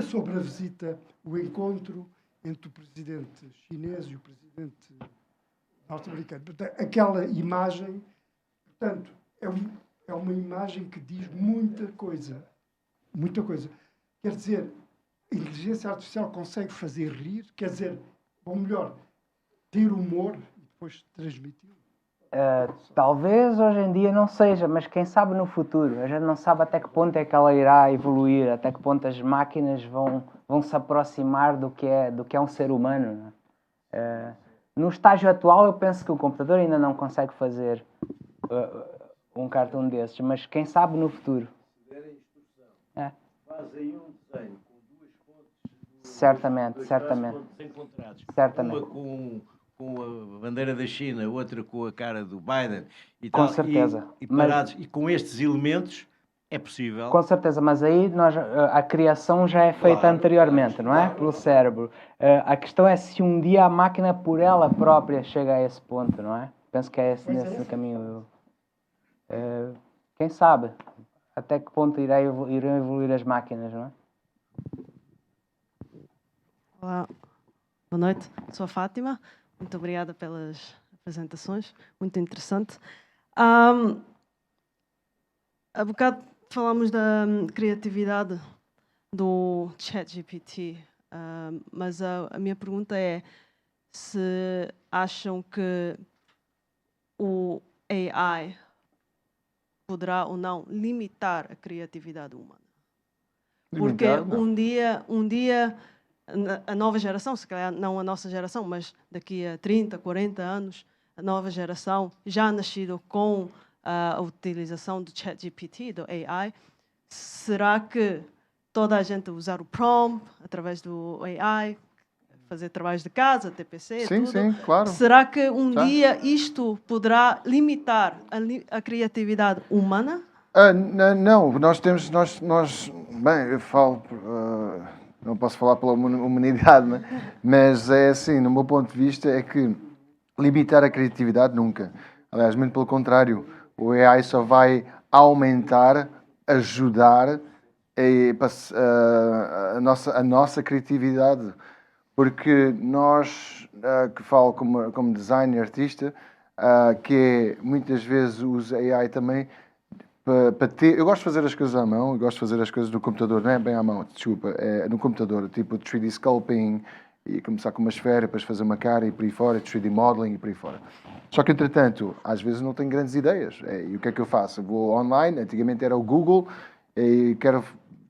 sobre a visita, o encontro entre o presidente chinês e o presidente norte-americano. Aquela imagem, portanto, é uma imagem que diz muita coisa. Muita coisa. Quer dizer, a inteligência artificial consegue fazer rir, quer dizer, ou melhor, ter humor e depois transmitir. Talvez hoje em dia não seja, mas quem sabe no futuro. A gente não sabe até que ponto é que ela irá evoluir, até que ponto as máquinas vão se aproximar do que é um ser humano. No estágio atual, eu penso que o computador ainda não consegue fazer um cartoon desses, mas quem sabe no futuro. Faz aí um desenho com duas fontes. Certamente. Encontrados. Certamente. Uma com a bandeira da China, outra com a cara do Biden. E Com certeza. E parados. E com estes elementos é possível. Com certeza, mas aí a criação já é feita anteriormente, não é? Pelo cérebro. A questão é se um dia a máquina por ela própria chega a esse ponto, não é? Penso que é nesse caminho. Quem sabe? Até que ponto irão evoluir as máquinas, não é? Olá, boa noite. Sou a Fátima. Muito obrigada pelas apresentações. Muito interessante. Há bocado falámos da criatividade do ChatGPT, mas a minha pergunta é se acham que o AI poderá ou não limitar a criatividade humana. Porque Limitar, não. um dia a nova geração, se calhar não a nossa geração, mas daqui a 30, 40 anos, a nova geração já nascido com a utilização do ChatGPT, do AI, será que toda a gente usar o prompt através do AI, fazer trabalhos de casa, TPC, Sim, tudo, sim, claro. será que um Tá. dia isto poderá limitar a criatividade humana? Não, bem, eu falo, não posso falar pela humanidade, né? Mas é assim, no meu ponto de vista, é que limitar a criatividade nunca. Aliás, muito pelo contrário, o AI só vai aumentar, ajudar a nossa criatividade. Porque nós, que falo como designer artista, que muitas vezes uso AI também para ter. Eu gosto de fazer as coisas à mão, eu gosto de fazer as coisas no computador, não é bem à mão, desculpa, é no computador, tipo 3D sculpting, e começar com uma esfera, depois fazer uma cara e por aí fora, 3D modeling e por aí fora. Só que, entretanto, às vezes não tenho grandes ideias. E o que é que eu faço? Eu vou online, antigamente era o Google, e quero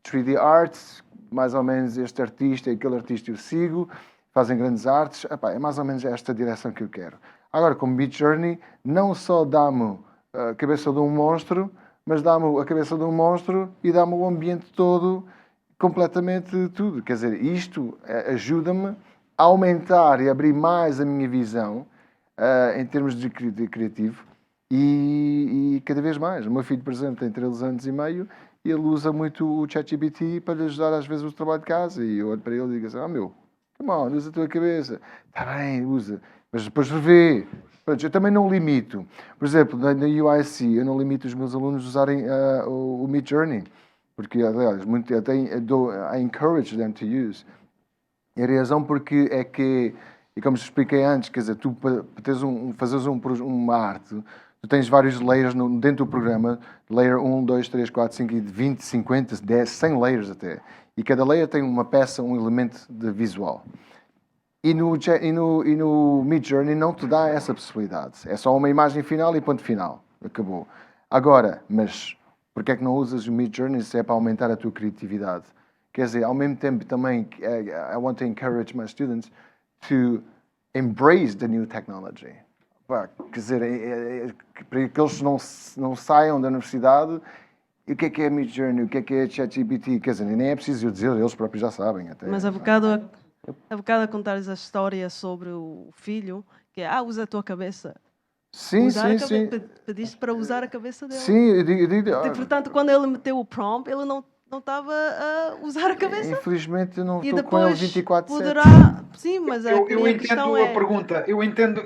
3D arts, mais ou menos este artista e aquele artista eu sigo, fazem grandes artes, epá, é mais ou menos esta direção que eu quero. Agora, como Midjourney, não só dá-me a cabeça de um monstro, mas dá-me a cabeça de um monstro e dá-me o ambiente todo, completamente tudo. Quer dizer, isto ajuda-me a aumentar e abrir mais a minha visão em termos de criativo e cada vez mais. O meu filho, por exemplo, tem 13 anos e meio e ele usa muito o ChatGPT para lhe ajudar às vezes no trabalho de casa e eu olho para ele e digo assim, meu, come on, usa a tua cabeça. Está bem, usa. Mas depois revê. Eu também não limito. Por exemplo, na UIC, eu não limito os meus alunos a usarem o Midjourney. Porque, aliás, I encourage them to use. E a razão porque é que, e como expliquei antes, quer dizer, tu para fazeres uma arte, tu tens vários layers dentro do programa, layer 1, 2, 3, 4, 5, 20, 50, 10, 100 layers até. E cada layer tem uma peça, um elemento de visual. E no Midjourney não te dá essa possibilidade. É só uma imagem final e ponto final. Acabou. Agora, mas porquê é que não usas o Midjourney se é para aumentar a tua criatividade? Quer dizer, ao mesmo tempo também, I want to encourage my students to embrace the new technology. Quer dizer, para que eles não saiam da universidade, e o que é Midjourney, o que é ChatGPT? Quer dizer, nem é preciso eu dizer, eles próprios já sabem. Até, Mas há bocado a contares a história sobre o filho, que é, usa a tua cabeça. Sim, sim. Pediste para usar a cabeça dele. Sim, eu digo E, portanto, quando ele meteu o prompt, ele não estava a usar a cabeça. Infelizmente eu não E estou com ele depois 24/7. poderá... Sim, mas Eu minha entendo questão a pergunta, eu entendo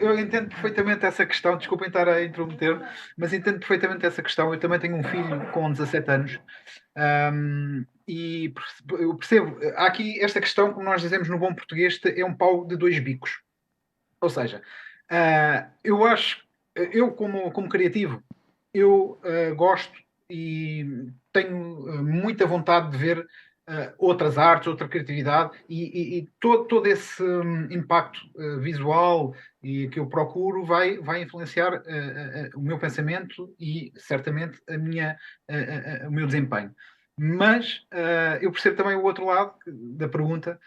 perfeitamente essa questão, desculpem estar a intrometer, mas entendo perfeitamente essa questão. Eu também tenho um filho com 17 anos e eu percebo, há aqui esta questão, como nós dizemos no bom português, é um pau de dois bicos. Ou seja, eu acho, eu como criativo, eu gosto e tenho muita vontade de ver outras artes, outra criatividade e todo esse impacto visual e que eu procuro vai influenciar o meu pensamento e certamente o meu desempenho. Mas eu percebo também o outro lado da pergunta,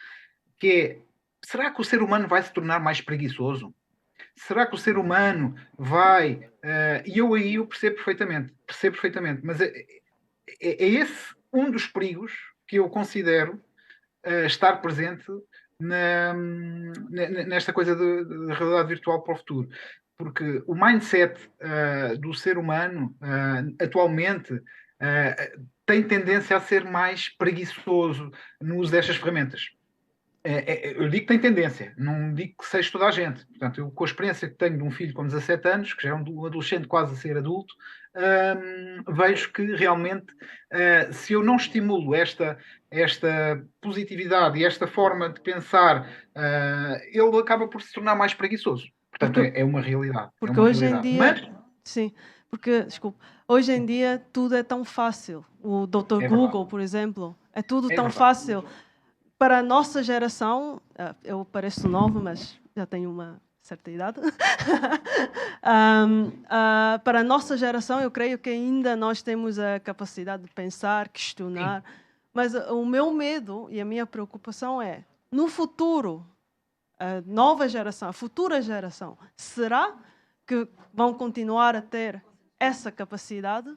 que é, será que o ser humano vai se tornar mais preguiçoso? Será que o ser humano vai... e eu percebo perfeitamente, mas é esse um dos perigos que eu considero estar presente nesta coisa de realidade virtual para o futuro. Porque o mindset do ser humano atualmente tem tendência a ser mais preguiçoso no uso destas ferramentas. Eu digo que tem tendência, não digo que seja toda a gente. Portanto, eu, com a experiência que tenho de um filho com 17 anos, que já é um adolescente quase a ser adulto, vejo que realmente, se eu não estimulo esta positividade e esta forma de pensar, ele acaba por se tornar mais preguiçoso. Portanto, é uma realidade. Porque É hoje em dia... Sim, porque, desculpa, hoje em dia tudo é tão fácil. O Dr. Google, por exemplo, É tudo É tão verdade. fácil. Para a nossa geração, eu pareço nova, mas já tenho uma certa idade. Para a nossa geração, eu creio que ainda nós temos a capacidade de pensar, questionar. Mas o meu medo e a minha preocupação é, no futuro, a nova geração, a futura geração, será que vão continuar a ter essa capacidade?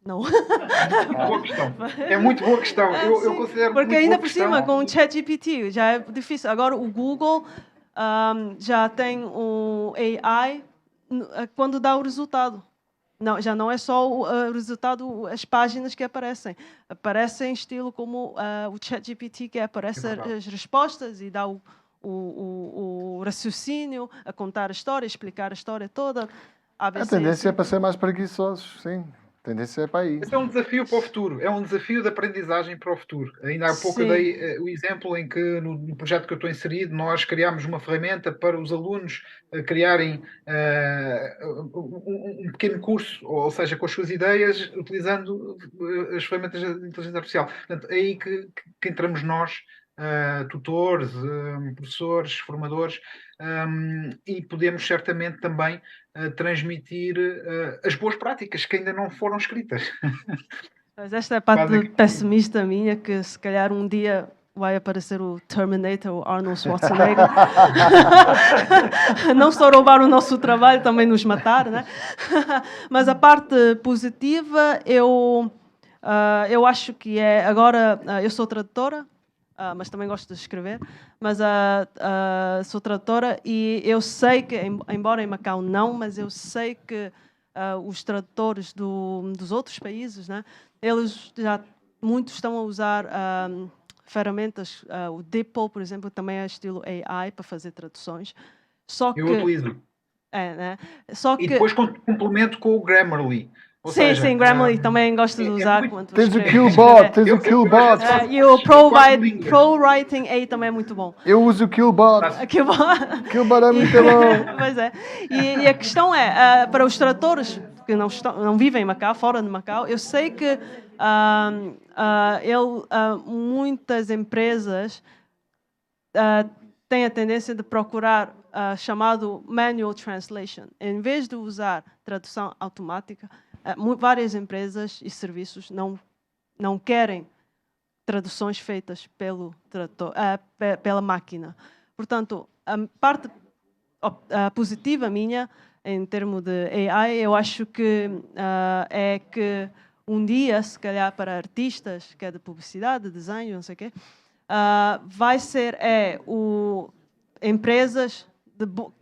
Não. Boa questão. É muito boa questão. Eu Sim, considero porque muito ainda boa por questão. cima, com o ChatGPT, já é difícil. Agora, o Google já tem o AI quando dá o resultado. Não, já não é só o resultado, as páginas que aparecem. Aparecem estilo como o ChatGPT, que aparece verdade. as respostas e dá o raciocínio, a contar a história, explicar a história toda. A ABC, tendência é assim. para ser mais preguiçosos, sim. A tendência é para aí. Esse é um desafio para o futuro, é um desafio de aprendizagem para o futuro. Ainda há pouco eu Sim. dei o exemplo em que no projeto que eu estou inserido, nós criámos uma ferramenta para os alunos criarem um pequeno curso, ou seja, com as suas ideias, utilizando as ferramentas de inteligência artificial. Portanto, é aí que entramos nós, tutores, professores, formadores, e podemos certamente também transmitir as boas práticas que ainda não foram escritas. Mas esta é a parte Basicamente. pessimista minha, que se calhar um dia vai aparecer o Terminator, o Arnold Schwarzenegger. Não só roubar o nosso trabalho, também nos matar, né? Mas a parte positiva, eu acho que é... Agora, eu sou tradutora, mas também gosto de escrever. Mas sou tradutora e eu sei que, embora em Macau não, mas eu sei que os tradutores dos outros países, né? Eles já muitos estão a usar ferramentas, o DeepL, por exemplo, também é estilo AI para fazer traduções. Só Eu que utilizo. né? Só E que depois complemento com o Grammarly. Ou sim, seja, sim, Grammarly também gosto de usar muito... quando Tens o escrevo. Killbot, tens o eu às Killbot. vezes faço E o quatro línguas. ProWriting AI também é muito bom. Eu uso o Killbot. Que bom. Killbot é muito bom. Pois é. E a questão é, para os tradutores que não vivem em Macau, fora de Macau, eu sei que muitas empresas têm a tendência de procurar chamado manual translation. Em vez de usar tradução automática, várias empresas e serviços não querem traduções feitas pelo tradutor, pela máquina. Portanto, a parte positiva minha, em termos de AI, eu acho que é que um dia, se calhar para artistas, que é de publicidade, de desenho, não sei o quê, vai ser empresas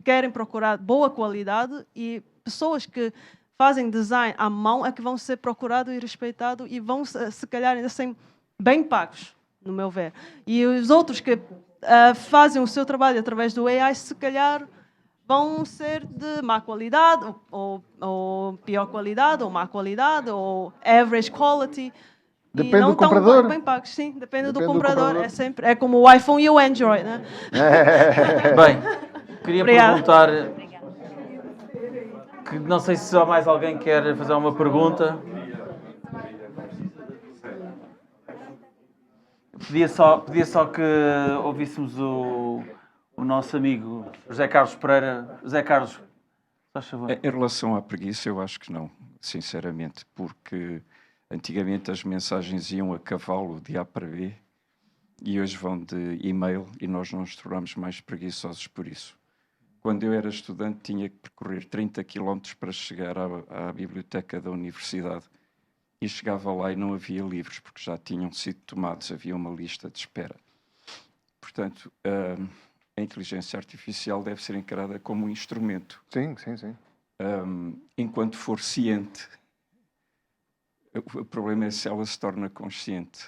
querem procurar boa qualidade e pessoas que fazem design à mão é que vão ser procurados e respeitados e vão, se calhar, ainda ser bem pagos, no meu ver. E os outros que fazem o seu trabalho através do AI, se calhar, vão ser de má qualidade, ou pior qualidade, ou má qualidade, ou average quality. Depende e não do comprador. Tão bem pagos, sim, depende do Depende do comprador. comprador. É como o iPhone e o Android, né? Bem, queria Obrigada. perguntar que não sei se há mais alguém que quer fazer uma pergunta. Pedia só que ouvíssemos o nosso amigo José Carlos Pereira. José Carlos, faz favor. Em relação à preguiça, eu acho que não, sinceramente, porque antigamente as mensagens iam a cavalo de A para B e hoje vão de e-mail e nós não nos tornamos mais preguiçosos por isso. Quando eu era estudante tinha que percorrer 30 km para chegar à biblioteca da universidade e chegava lá e não havia livros porque já tinham sido tomados, havia uma lista de espera. Portanto, a inteligência artificial deve ser encarada como um instrumento. Sim, sim, sim. Enquanto for ciente, o problema é se ela se torna consciente.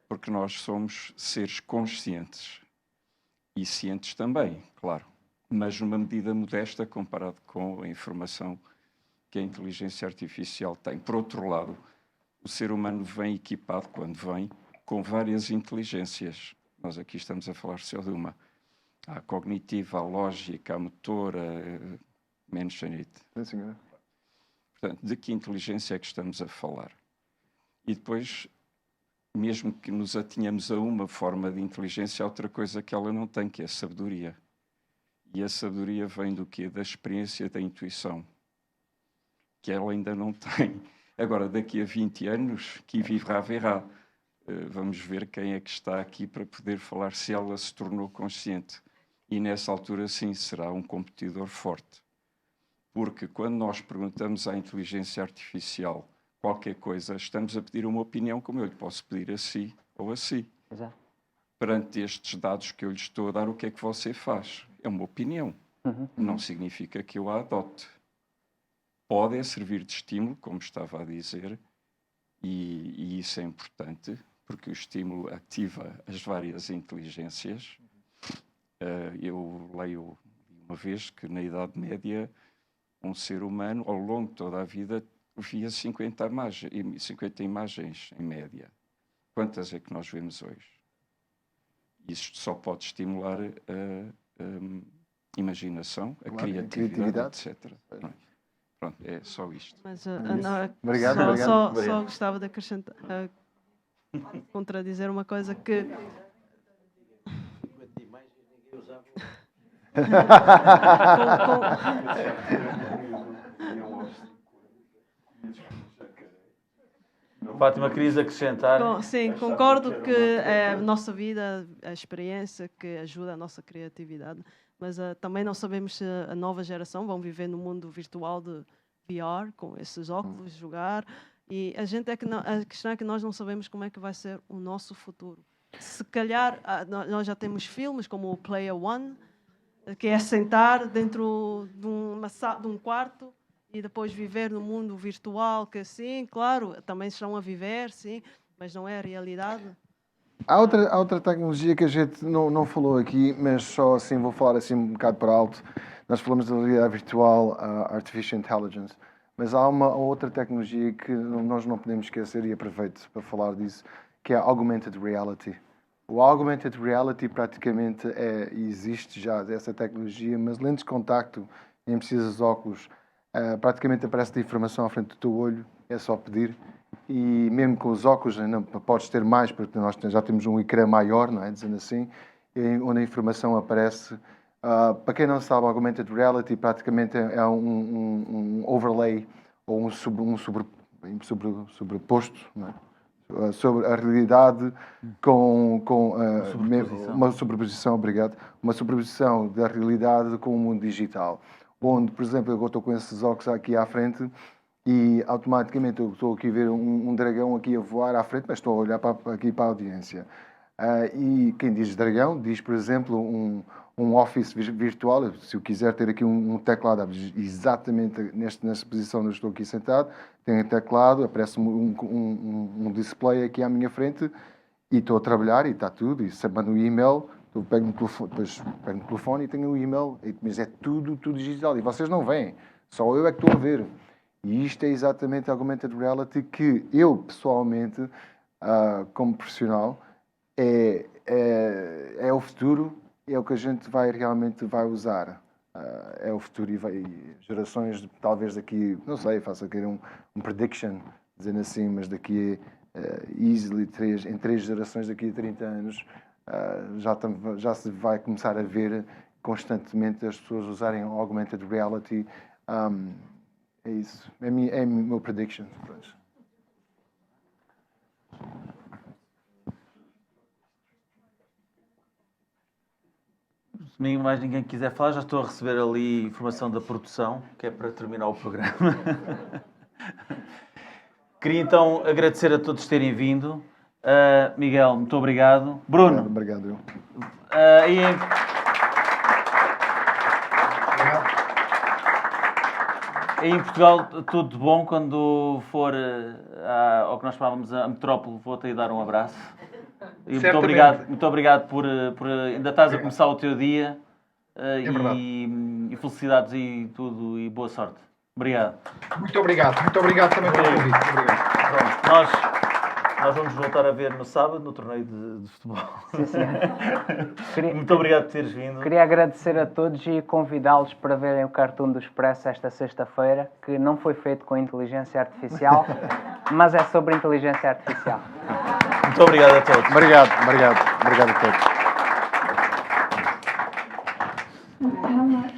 Porque nós somos seres conscientes. E cientes também, claro. Mas numa medida modesta comparado com a informação que a inteligência artificial tem. Por outro lado, o ser humano vem equipado, quando vem, com várias inteligências. Nós aqui estamos a falar só de uma. Há a cognitiva, a lógica, a motora, mention it. Sim, senhora. Portanto, de que inteligência é que estamos a falar? E depois, mesmo que nos atenhamos a uma forma de inteligência, há outra coisa que ela não tem, que é a sabedoria. E a sabedoria vem do quê? Da experiência, da intuição, que ela ainda não tem. Agora, daqui a 20 anos, qui vivra verra. Vamos ver quem é que está aqui para poder falar se ela se tornou consciente. E nessa altura, sim, será um competidor forte. Porque quando nós perguntamos à inteligência artificial qualquer coisa, estamos a pedir uma opinião como eu lhe posso pedir a si ou a si. Exato. Perante estes dados que eu lhe estou a dar, o que é que você faz? É uma opinião. Não significa que eu a adote. Pode servir de estímulo, como estava a dizer, e isso é importante, porque o estímulo ativa as várias inteligências. Eu leio uma vez que na Idade Média um ser humano, ao longo de toda a vida, via 50 imagens em média. Quantas é que nós vemos hoje? Isto só pode estimular a imaginação, a criatividade, etc. Pronto, é só isto. Mas Obrigado. só gostava de acrescentar, contradizer uma coisa que Fátima, querias acrescentar? Sim, concordo que é a nossa vida, a experiência que ajuda a nossa criatividade, mas também não sabemos se a nova geração vão viver no mundo virtual de VR, com esses óculos, jogar, e a questão é que nós não sabemos como é que vai ser o nosso futuro. Se calhar, nós já temos filmes como o Player One, que é sentar dentro de um quarto e depois viver no mundo virtual, que sim, claro, também estão a viver, sim, mas não é a realidade. Há outra tecnologia que a gente não falou aqui, mas só assim vou falar assim um bocado para alto. Nós falamos da realidade virtual, Artificial Intelligence, mas há uma outra tecnologia que nós não podemos esquecer, e aproveito para falar disso, que é a Augmented Reality. O Augmented Reality praticamente existe já essa tecnologia, mas lentes de contacto, nem precisas de óculos, praticamente aparece a informação à frente do teu olho, é só pedir. E mesmo com os óculos, não podes ter mais, porque nós já temos um ecrã maior, não é? Dizendo assim, onde a informação aparece. Para quem não sabe, Augmented Reality praticamente é um overlay ou um sobreposto, não é? Sobre a realidade com uma sobreposição, obrigado, uma sobreposição da realidade com o mundo digital. Onde, por exemplo, eu estou com esses óculos aqui à frente e automaticamente eu estou aqui a ver um dragão aqui a voar à frente, mas estou a olhar aqui para a audiência. E quem diz dragão, diz, por exemplo, um office virtual. Se eu quiser ter aqui um teclado exatamente nesta posição onde eu estou aqui sentado, tenho um teclado, aparece-me um display aqui à minha frente e estou a trabalhar e está tudo, e se mando um e-mail, eu pego no telefone e tenho um e-mail, mas é tudo digital, e vocês não veem, só eu é que estou a ver. E isto é exatamente a Augmented Reality que eu, pessoalmente, como profissional, é o futuro, é o que a gente realmente vai usar. É o futuro e gerações, talvez daqui, não sei, faço aqui um prediction, dizendo assim, mas daqui easily, em 3 gerações, daqui a 30 anos, já se vai começar a ver constantemente as pessoas usarem Augmented Reality. É isso. É o meu prediction. Se mais ninguém quiser falar, já estou a receber ali informação da produção, que é para terminar o programa. Queria então agradecer a todos terem vindo. Miguel, muito obrigado. Bruno. Obrigado. Em Portugal, tudo de bom. Quando for ao que nós chamávamos a metrópole, vou-te aí dar um abraço. E muito obrigado por ainda estás a começar o teu dia. E felicidades e tudo, e boa sorte. Obrigado. Muito obrigado também pelo convite. Obrigado. Pronto, nós vamos voltar a ver no sábado, no torneio de futebol. Sim. Muito obrigado por teres vindo. Queria agradecer a todos e convidá-los para verem o Cartoon do Expresso esta sexta-feira, que não foi feito com inteligência artificial, mas é sobre inteligência artificial. Muito obrigado a todos. Obrigado a todos. How much?